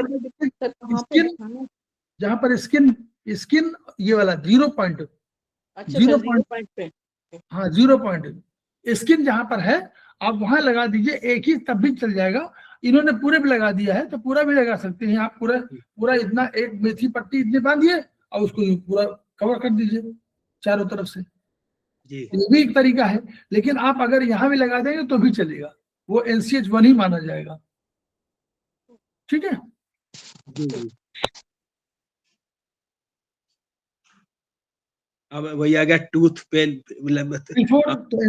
पर स्किन ये वाला 0 पॉइंट, 0 पॉइंट पे, हाँ 0 पॉइंट स्किन जहां पर है आप वहां लगा दीजिए, एक ही तब भी चल जाएगा। इन्होंने पूरे भी लगा दिया है तो पूरा भी लगा सकते हैं आप, पूरा इतना एक मेथी पट्टी इतनी बांधिए और उसको पूरा कवर कर दीजिए चारों तरफ से, ये भी एक तरीका है। लेकिन आप अगर यहाँ भी लगा देंगे तो भी चलेगा, वो NCH 1 ही माना जाएगा, ठीक है। अब वही आ गया टूथ पेन, तो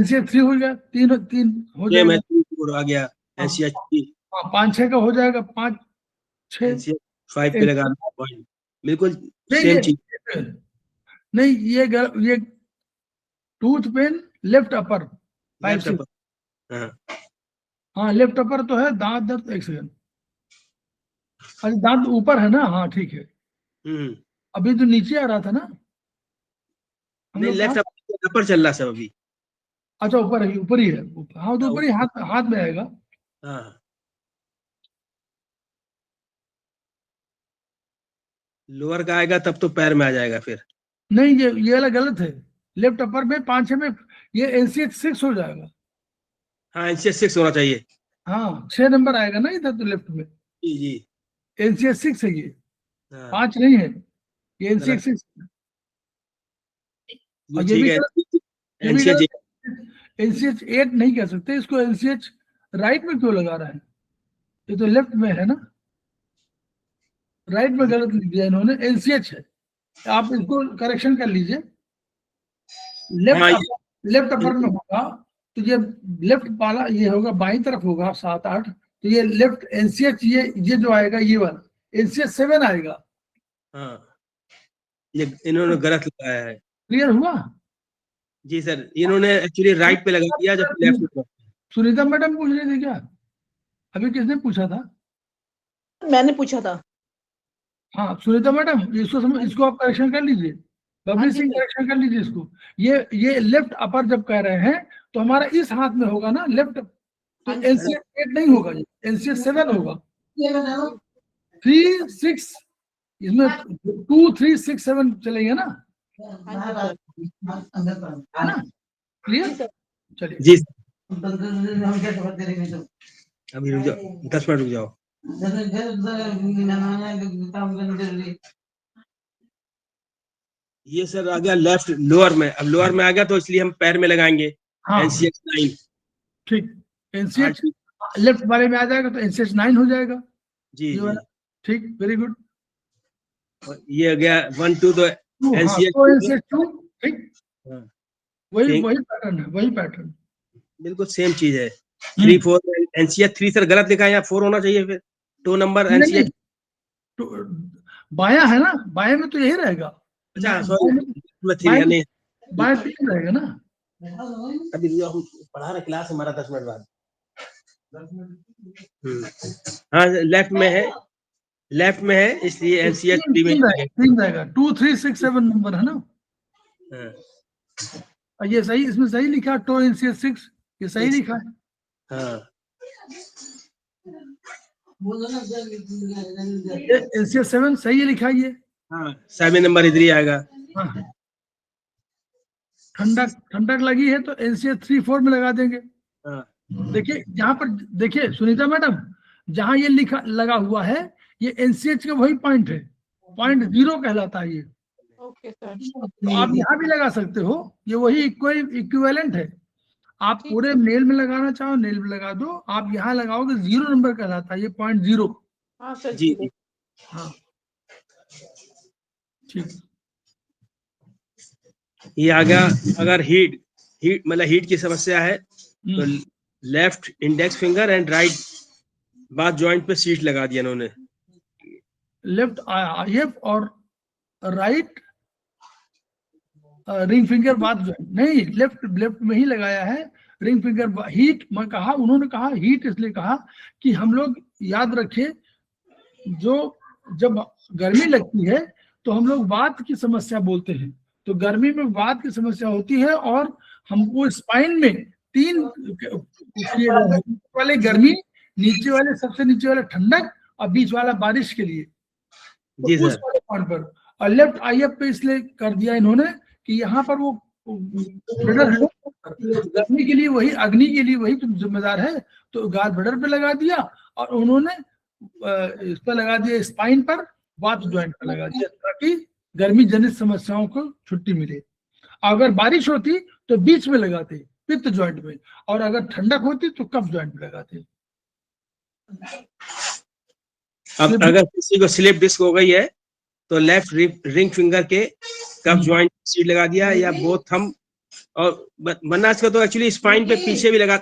NCH 3 हो गया, 3 हो जाएगा, 4 आ गया, NCH 5 6 का हो जाएगा, 5 6 NCH 5 पे लगा, बिल्कुल सेम चीज नहीं, ये टूथ पेन लेफ्ट अपर 5 6, हाँ लेफ्ट अपर तो है, दांत दर्द, एक सेकंड, अच्छा दांत ऊपर है ना, हाँ ठीक है, अभी तो नीचे आ रहा था ना, नहीं लेफ्ट अपर चल रहा सब अभी, अच्छा ऊपर है, ऊपर ही है, हाँ तो ऊपर ही हाथ में आएगा। लोअर का आएगा तब तो पैर में आ जाएगा फिर, नहीं ये वाला गलत है, लेफ्ट अपर में 5 6 में ये NCH 6 हो जाएगा, हाँ NCH 6 होना चाहिए, हाँ 6 नंबर आएगा ना इधर तो लेफ्ट में, जी NCH 6 है ये, 5 नहीं है, ये NCH 6 और ये भी NCH 8 नहीं कह सकते इसको, NCH राइट में क्यों लगा रहा है, ये तो लेफ्ट में है ना, राइट में गलत लिख दिया इन्होंने, NCH है, आप इसको करेक्शन कर लीजिए, लेफ्ट अपर में होगा तो ये लेफ्ट वाला ये होगा, बाईं तरफ होगा 7 8, तो ये लेफ्ट NCH ये जो आएगा ये वाला NCH 7 आएगा। ये इन्होंने गलत लगाया है, क्लियर हुआ? जी सर, इन्होंने एक्चुअली राइट पे लगा दिया जब लेफ्ट पे। सुनीता मैडम पूछ रही थी क्या, अभी किसने पूछा था? मैंने पूछा था। हाँ सुनीता मैडम, इसको आप करेक्शन कर लीजिए, बबली सिंह करेक्शन कर लीजिए इसको। ये लेफ्ट अपर जब कह रहे हैं तो हमारा इस हाथ में होगा ना लेफ्ट, तो एनसीएच 8 नहीं होगा, एनसीएच 7 होगा। 3 6 इसमें 2 3 6 7 चलेंगे ना, क्लियर? चलिए जी अभी रुक जाओ, 10 मिनट रुक जाओ। ये सर आ गया लेफ्ट लोअर में, अब लोअर में आ गया तो इसलिए हम पैर में लगाएंगे। हाँ एनसीएच 9 ठीक, एनसीएच लेफ्ट वाले में आ जाएगा तो एनसीएच 9 हो जाएगा। जी ये वाला ठीक, वेरी गुड। ये आ गया 1 2 तो एनसीएच 2 ठीक, वही पैटर्न है, वही पैटर्न बिल्कुल सेम चीज है। 3 4 एनसीएच 3 सर गलत लिखा है, यहाँ 4 होना चाहिए, फिर 2 नंबर एनसीएच बाया है ना, बाया में तो यही रहेगा। अच्छा सॉरी बाया तीन रहेगा ना। अभी हम पढ़ा रहे क्लास हमारा 10 मिनट बाद। हाँ लेफ्ट में है इसलिए एनसीएच 3 में रहेगा। 2 3 6 7 नंबर है ना। ये सही, इसमें सही लिखा 2 एनसीएच 6, ये सही लिखा है। हाँ एनसीएच 7 सही है लिखा है ये। हाँ 7 नंबर इधर ही आएगा। हाँ ठंडक लगी है तो एनसीएच 3 4 में लगा देंगे। देखिए यहाँ पर देखिए सुनीता मैडम, जहां ये लिखा लगा हुआ है ये एनसीएच का वही पॉइंट है, पॉइंट 0 कहलाता है ये। ओके सर, तो आप यहाँ भी लगा सकते हो, ये वही इक्विवेलेंट है। आप पूरे नेल में लगाना चाहो नेल में लगा दो, आप यहाँ लगाओगे 0 नंबर कहलाता है ये, पॉइंट 0। हाँ सर जी हाँ ठीक। ये आ गया, अगर हीट मतलब हीट की समस्या है तो left index finger and right bath joint पे सीट लगा दिया इन्होंने। लेफ्ट आईएफ और right ring finger bath joint नहीं, लेफ्ट में ही लगाया है रिंग फिंगर। हीट मैं कहा, उन्होंने कहा हीट इसलिए कहा कि हम लोग याद रखिए, जो जब गर्मी लगती है तो हम लोग वात की समस्या बोलते हैं, तो गर्मी में वात की समस्या होती है और हमको स्पाइन में 3 वाले गर्मी, नीचे वाले सबसे नीचे वाले ठंडक और बीच वाला बारिश के लिए, तो उस वाले पॉइंट पर। और लेफ्ट आईएफ पे इसलिए कर दिया इन्होंने कि यहाँ पर वो गर्मी के लिए वही, अग्नि के लिए वही जिम्मेदार है, तो गाल ब्लडर पे लगा दिया और उन्होंने इस पर लगा दिया स्पाइन पर, वात जॉइंट पर लगा दिया, ताकि गर्मी जनित समस्याओं को छुट्टी मिले। अगर बारिश होती तो बीच में लगाते पित्त जॉइंट में, और अगर ठंडक होती तो कफ जॉइंट में लगाते। अब अगर किसी को स्लिप डिस्क हो गई है तो लेफ्ट रिंग फिंगर के कफ जॉइंट सीट लगा दिया, या बोथ थंब, और वरना इसका तो एक्चुअली स्पाइन पे पीछे भी लगा।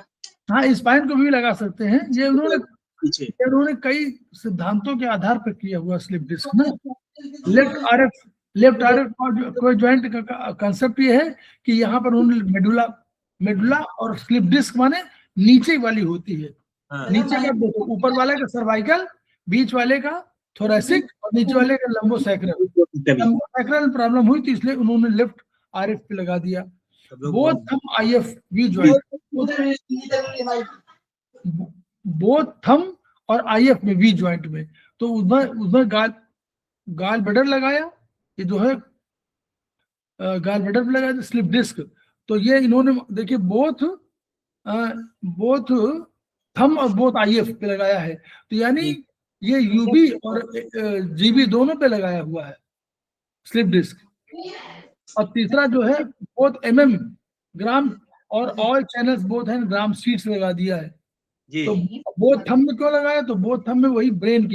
हाँ स्पाइन को भी लगा सकते हैं, ये उन्होंने कई सिद्धांतों के आधार पर किया हुआ स्लिप डिस्क ना। लेफ्ट आरएफ कोई जॉइंट का कंसेप्ट ये है कि यहाँ पर उन्होंने मेडुला और स्लिप डिस्क माने नीचे वाली होती है। नीचे का देखो, ऊपर वाले का सर्वाइकल, बीच वाले का थोरैसिक और नीचे वाले का लंबोसैक्रल प्रॉब्लम हुई, तो इसलिए उन्होंने लेफ्ट आरएफ पे लगा दिया। Both thumb IF we joint, both thumb और आईएफ में वी जॉइंट में, तो उसमें गाल ब्लडर लगाया, ये जो है गाल ब्लडर पे लगाया स्लिप डिस्क। तो ये इन्होंने देखिए बोथ थंब और बोथ आईएफ पे लगाया है, तो यानी ये यूबी और जीबी दोनों पे लगाया हुआ है स्लिप डिस्क। और तीसरा जो है बोथ एमएम ग्राम और ऑल चैनल्स बोथ हैं ग्राम सीट्स लगा दिया है। तो बोथ थंब में क्यों लगाया, तो बोथ थंब में वही ब्रेन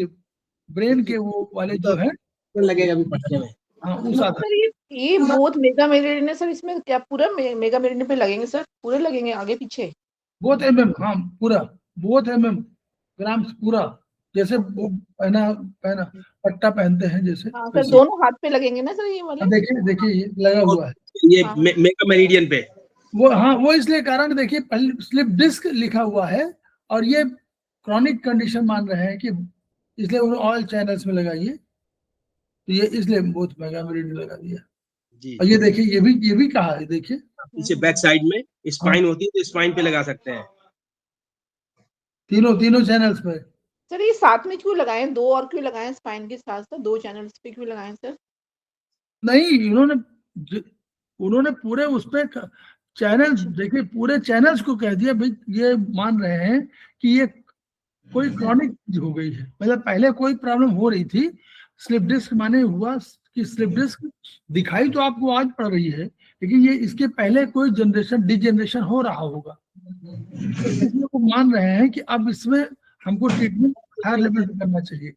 के वो वाले जो है लगेगा भी पढ़ने में। हाँ उस आधार। ये बोथ मेगा मेरिडियन है सर, इसमें क्या पूरा मेगा मेरिडियन पे लगेंगे सर, पूरे लगेंगे आगे पीछे? बोथ एमएम, हाँ पूरा बोथ एमएम ग्राम पूरा, जैसे वो पहना पट्टा पहनते हैं जैसे। हाँ सर, दोनों हाथ पे लगेंगे ना सर ये वाले? देखिए ये लगा हुआ है ये मेगा मेरिडियन पे वो। हाँ वो इसलिए कारण देखिए पहले स्लिप डिस्क लिखा हुआ है और ये क्रॉनिक कंडीशन मान रहे हैं कि इसलिए उन्होंने ऑल चैनल्स में लगाइए। तो ये इसलिए बहुत महंगा मेरिड लगा दिया। जी और ये देखिए ये भी कहा है, देखिए पीछे बैक साइड में स्पाइन होती है तो स्पाइन पे लगा सकते हैं। तीनों चैनल्स पे। सर ये साथ में क्यों लगाए, 2 और क्यों लगाए स्पाइन के साथ साथ, 2 चैनल्स पे क्यों लगाए सर? नहीं, उन्होंने पूरे उस पे चैनल, देखिए पूरे चैनल्स को कह दिया भाई, ये मान रहे हैं कि ये कोई क्रॉनिक हो गई है। मतलब पहले कोई प्रॉब्लम हो रही थी, स्लिप डिस्क माने हुआ कि स्लिप डिस्क दिखाई तो आपको आज पड़ रही है, लेकिन ये इसके पहले कोई जनरेशन डिजेनरेशन हो रहा होगा, तो इसलिए वो मान रहे हैं कि अब इसमें हमको ट्रीटमेंट हायर लेवल पे करना चाहिए।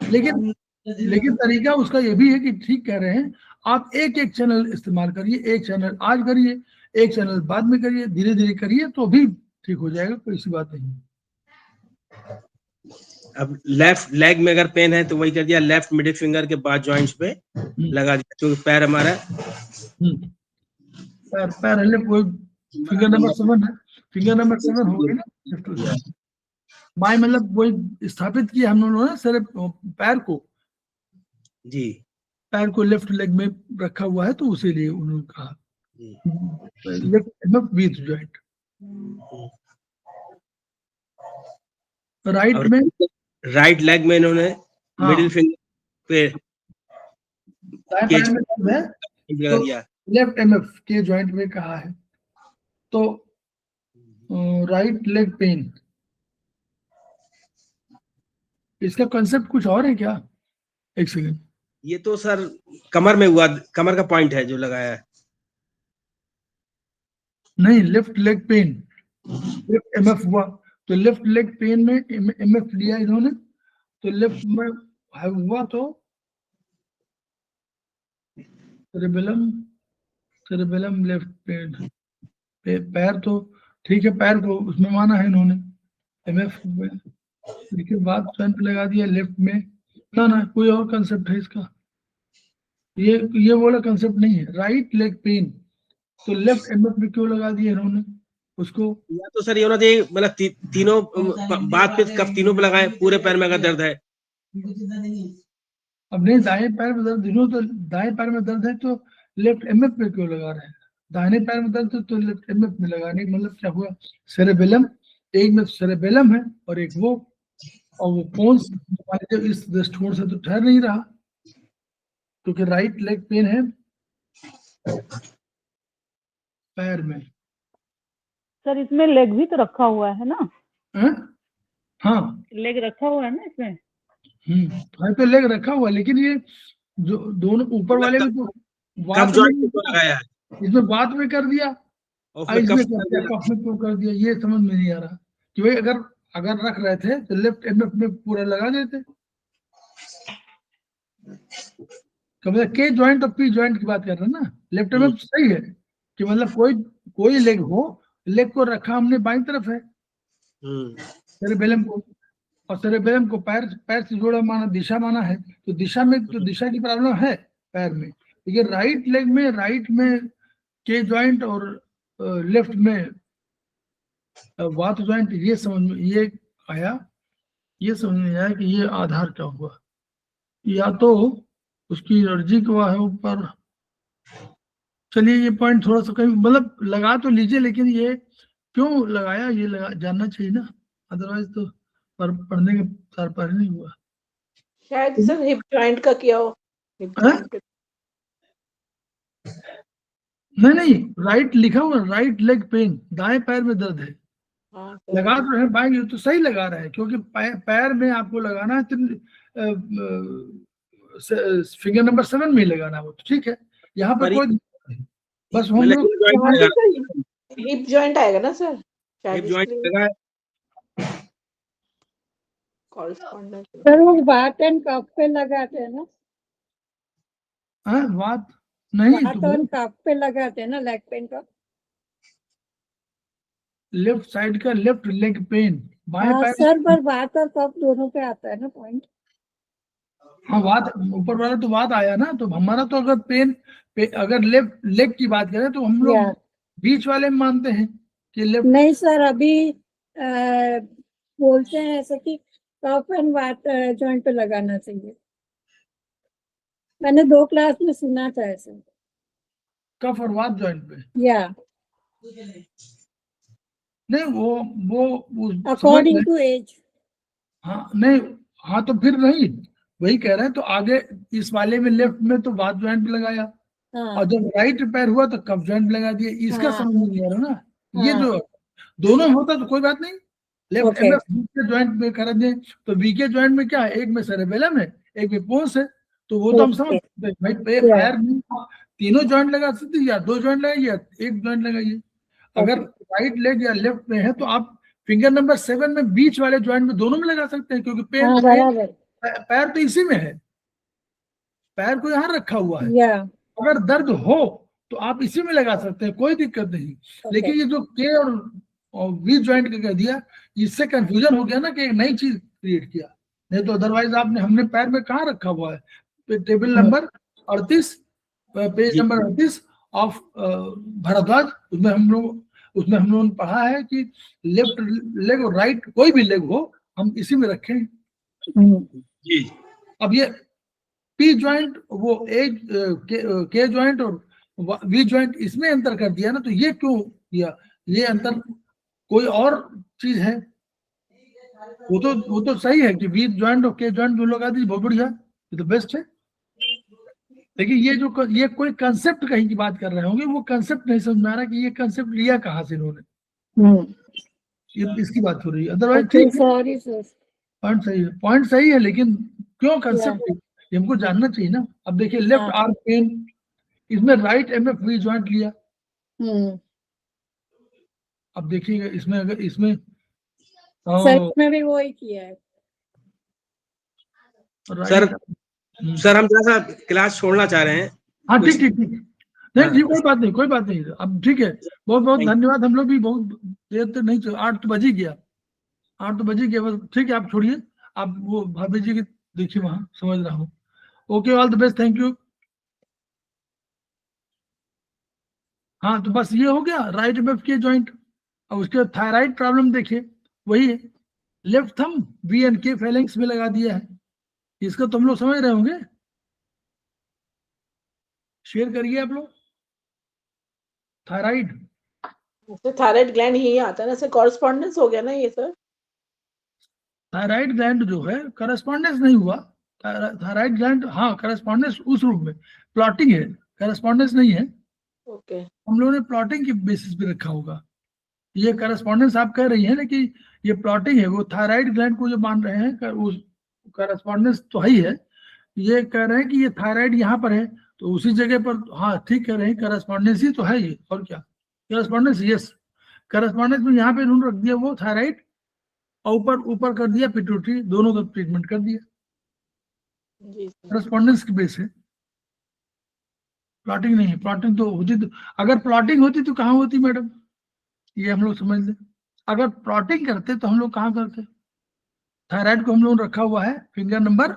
लेकिन तरीका उसका ये भी है कि ठीक कह रहे हैं, आप एक एक चैनल इस्तेमाल करिए, एक चैनल आज करिए, एक चैनल बाद में करिए, धीरे धीरे करिए तो भी ठीक हो जाएगा, कोई ऐसी बात नहीं। अब लेफ्ट लेग में अगर पेन है तो वही कर दिया, लेफ्ट मिडिल फिंगर के बाद जॉइंट्स पे लगा दिया, क्योंकि पैर हमारा पैर है, कोई फिंगर नंबर 7 है, फिंगर नंबर 7 हो गई ना लेफ्ट लेग। बाएं मतलब वही स्थापित किया हम लोगों ने सिर्फ पैर को लेफ्ट लेग में रखा हुआ है, तो उसी लिए उन्होंने कहा left with joint. Right leg में इन्होंने मिडिल फिंगर पे पैर में दर्द है तो लेफ्ट एमएफ के जॉइंट में कहा है। तो राइट लेग पेन, इसका कंसेप्ट कुछ और है क्या? एक सेकंड, ये तो सर कमर में हुआ, कमर का पॉइंट है जो लगाया है। नहीं, left leg pain, left MF हुआ तो लेफ्ट लेग पेन में एमएफ लिया इन्होंने, तो लेफ्ट में हुआ तो सेरेबेलम लेफ्ट पेन, पैर तो ठीक है, पैर को उसमें माना है इन्होंने एमएफ में, लेकिन बात जॉइंट पे लगा दिया लेफ्ट में। ना कोई और कंसेप्ट है इसका, ये वाला कंसेप्ट नहीं है। राइट लेग पेन तो लेफ्ट एमएफ में क्यों लगा दिया इन्होंने उसको? या तो सर ये होना चाहिए मतलब तीनों बात पे कफ तीनों पे लगाए, पूरे पैर में अगर दर्द है। अब नहीं, दाएं पैर में दर्द, तो दाएं पैर में दर्द है तो लेफ्ट एमएफ पे क्यों लगा रहे हैं? दाहिने पैर में दर्द है तो लेफ्ट एमएफ में लगाने का मतलब क्या हुआ? सेरेबेलम, एक में सेरेबेलम है और एक वो, और वो कौन इस दृष्टिकोण से तो ठहर नहीं रहा, क्योंकि राइट लेग पेन है पैर में। सर इसमें लेग भी तो रखा हुआ है ना? हाँ लेग रखा हुआ है ना इसमें? हाँ तो लेग रखा हुआ, लेकिन ये जो दोनों ऊपर वाले में तो कफ जॉइंट पे लगाया है, इसमें बात में कर दिया और इसमें कफ में क्यों कर दिया, ये समझ में नहीं आ रहा कि भाई अगर रख रहे थे तो लेफ्ट एमएफ में पूरा लगा देते। मतलब के जॉइंट और पी जॉइंट की बात कर रहे हैं ना, लेफ्ट एमएफ सही है कि मतलब कोई लेग हो, लेग को रखा हमने बाईं तरफ है सेरेबेलम को, और सेरेबेलम को पैर से जोड़ा माना, दिशा माना है, तो दिशा में तो दिशा की प्रॉब्लम है पैर में, लेकिन राइट लेग में राइट में के जॉइंट और लेफ्ट में वात जॉइंट, ये समझ में ये आया, ये समझ में आया कि ये आधार क्या हुआ, या तो उसकी एनर्जी का है ऊपर। चलिए ये पॉइंट थोड़ा सा कहीं मतलब लगा तो लीजिए, लेकिन ये क्यों लगाया ये जानना चाहिए ना, अदरवाइज तो पढ़ने का तार पार नहीं हुआ। शायद सर हिप जॉइंट का किया हो, हिप जॉइंट पे। नहीं राइट लिखा हुआ, राइट लेग पेन, दाएं पैर में दर्द है। लगा तो है बाएं, तो सही लगा रहा है, क्योंकि पैर में आपको लगाना है फिंगर नंबर 7 में लगाना है, वो तो ठीक है, यहाँ पर कोई बस हम लोग हिप जॉइंट आएगा ना सर, हिप जॉइंट लगा है। सर वो वात एंड कफ पे लगाते हैं ना? वात नहीं, वात और कफ पे लगाते हैं ना लेग पेन का? लेफ्ट साइड का लेफ्ट लेग पेन बाएं पैर सर पर वात और कफ दोनों पे आता है ना पॉइंट? हाँ वात ऊपर वाला तो वात आया ना, तो हमारा तो अगर अगर लेफ्ट लेग की बात करें तो हम लोग बीच वाले में मानते हैं कि लेफ्ट। नहीं सर, अभी बोलते हैं ऐसा कि कफ एंड वात जॉइंट पे लगाना चाहिए। मैंने 2 क्लास में सुना था ऐसा। कफ और वात जॉइंट पे या नहीं, वो समझ अकॉर्डिंग गए। To age. हाँ नहीं, हाँ तो फिर नहीं, वही कह रहे हैं। तो आगे इस वाले में लेफ्ट में तो वात जॉइंट पे लगाया, हाँ और जब राइट रिपेयर हुआ तो कफ जॉइंट लगा दिया। इसका हाँ। समझ नहीं आ रहा ना। ये हाँ। जो दोनों होता तो कोई बात नहीं, लेफ्ट Okay. एमएफ के जॉइंट में कर दें, तो वी के जॉइंट में क्या है, एक में सेरेबेलम है, एक में पोन्स है, तो वो तो हम समझ Okay. सकते हैं भाई। Yeah. पैर में तीनों जॉइंट लगा सकते हैं, या 2 जॉइंट लगाइए या 1 जॉइंट लगाइए। अगर राइट लेग या लेफ्ट में है तो आप फिंगर नंबर 7 में बीच वाले जॉइंट में दोनों में लगा सकते हैं, क्योंकि हाँ बराबर। पैर तो इसी में है, पैर को यहाँ रखा हुआ है। या अगर दर्द हो तो आप इसी में लगा सकते हैं, कोई दिक्कत नहीं। लेकिन ये जो के और वी जॉइंट का कह दिया, इससे कंफ्यूजन हो गया ना, कि एक नई चीज क्रिएट किया। नहीं तो अदरवाइज हमने पैर में कहाँ रखा हुआ है। Table number 38, page number 38 of Bhardwaj, उसमें हम लोगों ने पढ़ा है कि लेफ्ट लेग और राइट कोई भी लेग हो, हम इसी में रखें। जी। अब ये पी जॉइंट, वो एज के जॉइंट और वी जॉइंट, इसमें अंतर कर दिया ना, तो ये क्यों किया? ये अंतर कोई और चीज है? वो तो सही है कि वी जॉइंट और के जॉइंट दोनों लगा दीजिए, बहुत बढ़िया, ये तो बेस्ट है। लेकिन ये कोई कंसेप्ट कहीं की बात कर रहे होंगे, वो कंसेप्ट नहीं समझ में आ रहा कि ये कंसेप्ट लिया कहाँ से इन्होंने, इसकी बात हो रही है। अदरवाइज ठीक है, सॉरी सर। पॉइंट सही है, लेकिन क्यों कंसेप्ट हमको जानना चाहिए ना। अब देखिए, लेफ्ट आर्म पेन, इसमें राइट एमएफ वी जॉइंट लिया। अब देखिएगा इसमें, अगर इसमें सर में भी वही किया है सर हम थोड़ा सा क्लास छोड़ना चाह रहे हैं। हाँ ठीक नहीं जी, कोई बात नहीं। अब ठीक है, बहुत बहुत धन्यवाद। हम लोग भी बहुत देर तक नहीं, 8 तो बज ही गया, 8 तो बज ही गया बस। ठीक है, आप छोड़िए, आप वो भाभी जी की देखिए, वहां समझ रहा हूँ। Okay, all the best, thank you. हाँ तो बस ये हो गया राइट एमएफ के जॉइंट। अब उसके थायराइड प्रॉब्लम देखिए, वही है, लेफ्ट थंब वी एंड के फेलेंक्स में लगा दिया है। इसको तुम लोग समझ रहे होंगे, शेयर करिए आप लोग। थायराइड, थायराइड ग्लैंड यही आता है ना सर, कॉरेस्पॉन्डेंस हो गया ना ये सर। थायराइड ग्लैंड जो है, करस्पॉन्डेंस नहीं हुआ। थायराइड ग्लैंड, हाँ करस्पॉन्डेंस उस रूप में, प्लॉटिंग है, करस्पॉन्डेंस नहीं है। ओके, हम लोगों ने प्लॉटिंग की बेसिस पे रखा होगा। ये करस्पॉन्डेंस आप कह रही है, लेकिन ये प्लॉटिंग है। वो थायराइड ग्लैंड को जो मान रहे हैं, उस करस्पॉन्डेंस तो ही है। ये कह रहे हैं कि ये थायराइड यहाँ पर है, तो उसी जगह पर, हाँ ठीक कह रहे हैं, करस्पॉन्डेंस ही तो है ये, और क्या। करस्पॉन्डेंस, यस, करस्पॉन्डेंस में यहाँ पे इन्होंने रख दिया वो थायराइड, और ऊपर कर दिया पिट्यूटरी, दोनों का ट्रीटमेंट कर दिया। करस्पॉन्डेंस की बेस है, प्लॉटिंग नहीं है। प्लॉटिंग तो होती, तो अगर प्लॉटिंग होती तो कहाँ होती मैडम, ये हम लोग समझ लें। अगर प्लॉटिंग करते तो हम लोग कहाँ करते? थायराइड को हम लोग रखा हुआ है फिंगर नंबर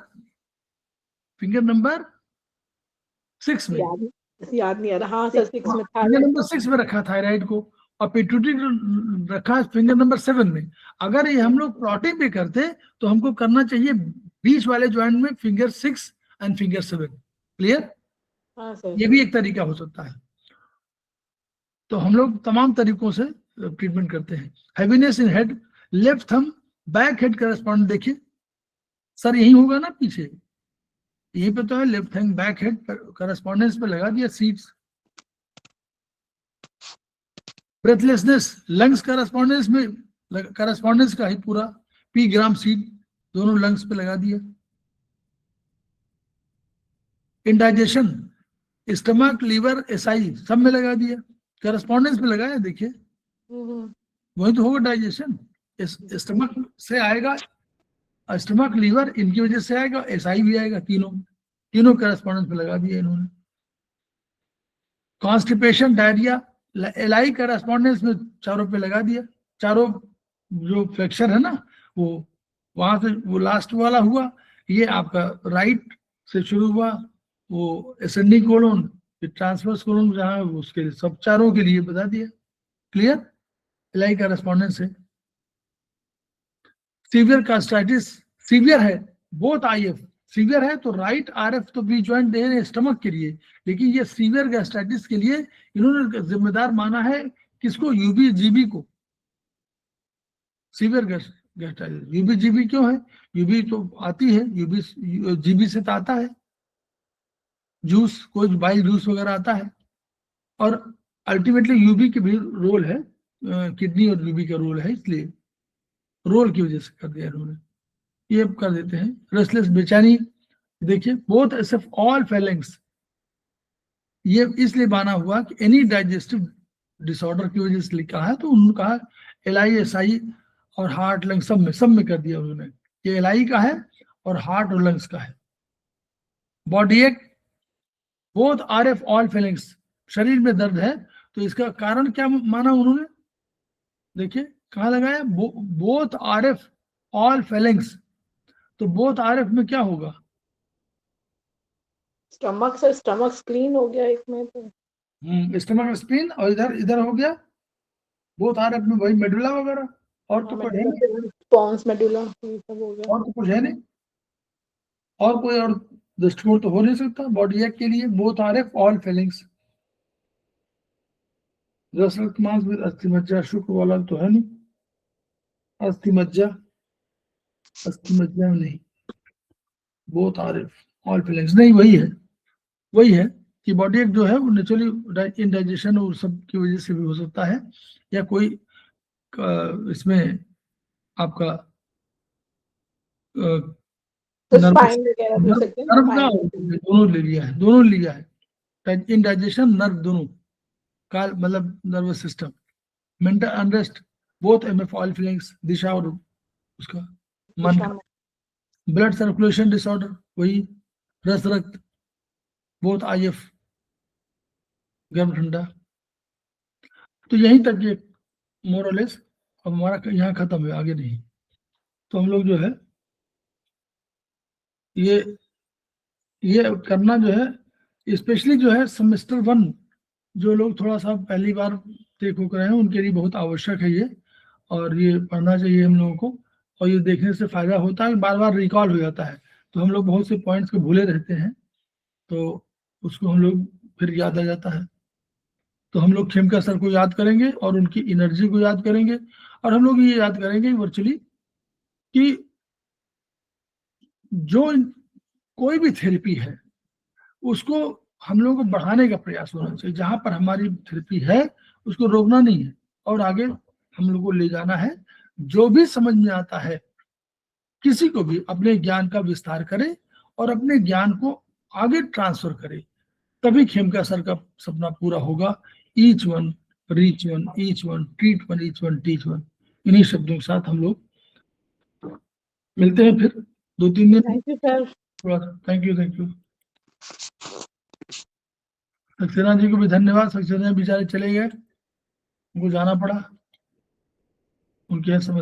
6 में, याद नहीं आ रहा। हाँ सर, 6 में था, फिंगर नंबर 6 में रखा थायराइड को, और पिट्यूटरी रखा फिंगर नंबर 7 में। अगर ये हम लोग प्लॉटिंग पे करते तो हमको करना चाहिए बीच वाले जॉइंट में फिंगर 6 एंड फिंगर 7। क्लियर? हाँ सर। ये भी एक तरीका हो सकता है। तो हम लोग तमाम तरीकों से ट्रीटमेंट करते हैं। Heaviness in head, left thumb back head correspond, देखिए सर यही होगा ना पीछे, यहीं पे तो है, left hand back head correspondence पे लगा दिया सीट्स। ब्रेथलेसनेस, लंग्स करस्पॉन्डेंस में, करस्पॉन्डेंस का ही पूरा पी ग्राम सीट दोनों लंग्स पे लगा दिया। इंडाइजेशन, स्टमक, लीवर, एसआई सब में लगा दिया, करस्पॉन्डेंस पे लगाया, देखिए वही तो होगा डाइजेशन। स्टमक से आएगा, स्टमक लीवर इनकी वजह से आएगा, एसआई भी आएगा, तीनों करस्पॉन्डेंस पे लगा दिया इन्होंने। कॉन्स्टिपेशन, डायरिया, एलआई करस्पॉन्डेंस में चारों पे लगा दिया। चारों जो फ्रैक्चर है ना, वो वहां से वो लास्ट वाला हुआ, ये आपका राइट से शुरू हुआ, वो एसेंडिंग कोलोन, फिर ट्रांसवर्स कोलोन, जहाँ उसके सब चारों के लिए बता दिया। क्लियर? एलआई करस्पॉन्डेंस है। सीवियर कास्टाइटिस, सीवियर है, बोथ आईएफ, सीवियर है तो राइट आरएफ तो बी ज्वाइंट दे रहे स्टमक के लिए, लेकिन ये सीवियर गैस्ट्राइटिस के लिए इन्होंने जिम्मेदार माना है किसको, यूबीजीबी को। सीवियर गैस्ट्राइटिस यूबीजीबी क्यों है, यूबी तो आती है, यूबी जीबी से तो आता है जूस, कोई बाइल जूस वगैरह आता है, और अल्टीमेटली यूबी की भी रोल है, किडनी और यूबी का रोल है, इसलिए रोल की वजह से कर दिया इन्होंने, ये कर देते हैं। रेस्टलेस बेचैनी, देखिए बोथ एसएफ ऑल फेलिंग्स, ये इसलिए माना हुआ कि एनी डाइजेस्टिव डिसऑर्डर की वजह से लिखा है, तो उन्होंने कहा LISI और हार्ट लंग सब में कर दिया उन्होंने, ये LI का है और हार्ट और लंग्स का है। बॉडी एक, बोथ RF ऑल फेलिंग्स, शरीर में दर्द है तो इसका कारण क्या माना उन्होंने, देखिए कहाँ लगाया, बोथ RF ऑल फेलिंग्स, तो बोथ RF में क्या होगा, स्टमक से स्टमक क्लीन हो गया एक में तो स्टमक स्प्लीन, और इधर हो गया बोथ RF में वही मेडुला वगैरह, और तो कुछ है नहीं, पॉन्स मेडुला ये सब हो गया, और तो कुछ है नहीं, और कोई और दृष्टिकोण तो हो नहीं सकता बॉडी एक के लिए। बोथ RF ऑल फेलिंग्स, रक्त मांस में अस्थि मज्जा, शुक्र वाला तो है नहीं, अस्थि मज्जा नहीं, बोथ RF ऑल फेलिंग्स नहीं, वही है कि बॉडी एक जो है वो नेचुरली इंडाइजेशन और सब की वजह से भी हो सकता है, या कोई इसमें आपका स्पाइन वगैरह हो सकते हैं, नर्व का दोनों लिया है, इंडाइजेशन नर्व दोनों का, मतलब nervous system, mental unrest, both MF all feelings, दिशा और उसका मन का, ब्लड सर्कुलेशन डिसऑर्डर वही, रक्त, बोथ IF गर्म ठंडा। तो यहीं तक ये मोरलेस अब हमारा यहाँ खत्म है, आगे नहीं। तो हम लोग जो है ये करना जो है, स्पेशली जो है सेमेस्टर 1 जो लोग थोड़ा सा पहली बार टेक होकर आए हैं उनके लिए बहुत आवश्यक है ये, और ये पढ़ना चाहिए हम लोगों को, और ये देखने से फायदा होता है, बार बार रिकॉल हो जाता है, तो हम लोग बहुत से पॉइंट्स को भूले रहते हैं, तो उसको हम लोग फिर याद आ जाता है। तो हम लोग खेमका सर को याद करेंगे और उनकी एनर्जी को याद करेंगे, और हम लोग ये याद करेंगे वर्चुअली कि जो कोई भी थेरेपी है उसको हम लोग को बढ़ाने का प्रयास होना चाहिए, जहां पर हमारी थेरेपी है उसको रोकना नहीं है, और आगे हम लोग को ले जाना है। जो भी समझ में आता है किसी को भी अपने ज्ञान का विस्तार करे और अपने ज्ञान को आगे ट्रांसफर करे, तभी खेमका सर का सपना पूरा होगा। Each one reach one, each one treat one, each one teach one. इन्हीं शब्दों के साथ हम लोग मिलते हैं फिर 2-3 दिन। Thank you sir. Thank you. Saxena ji को भी धन्यवाद। सक्सेना बेचारे चले गए, उनको जाना पड़ा, उनकी समस्या।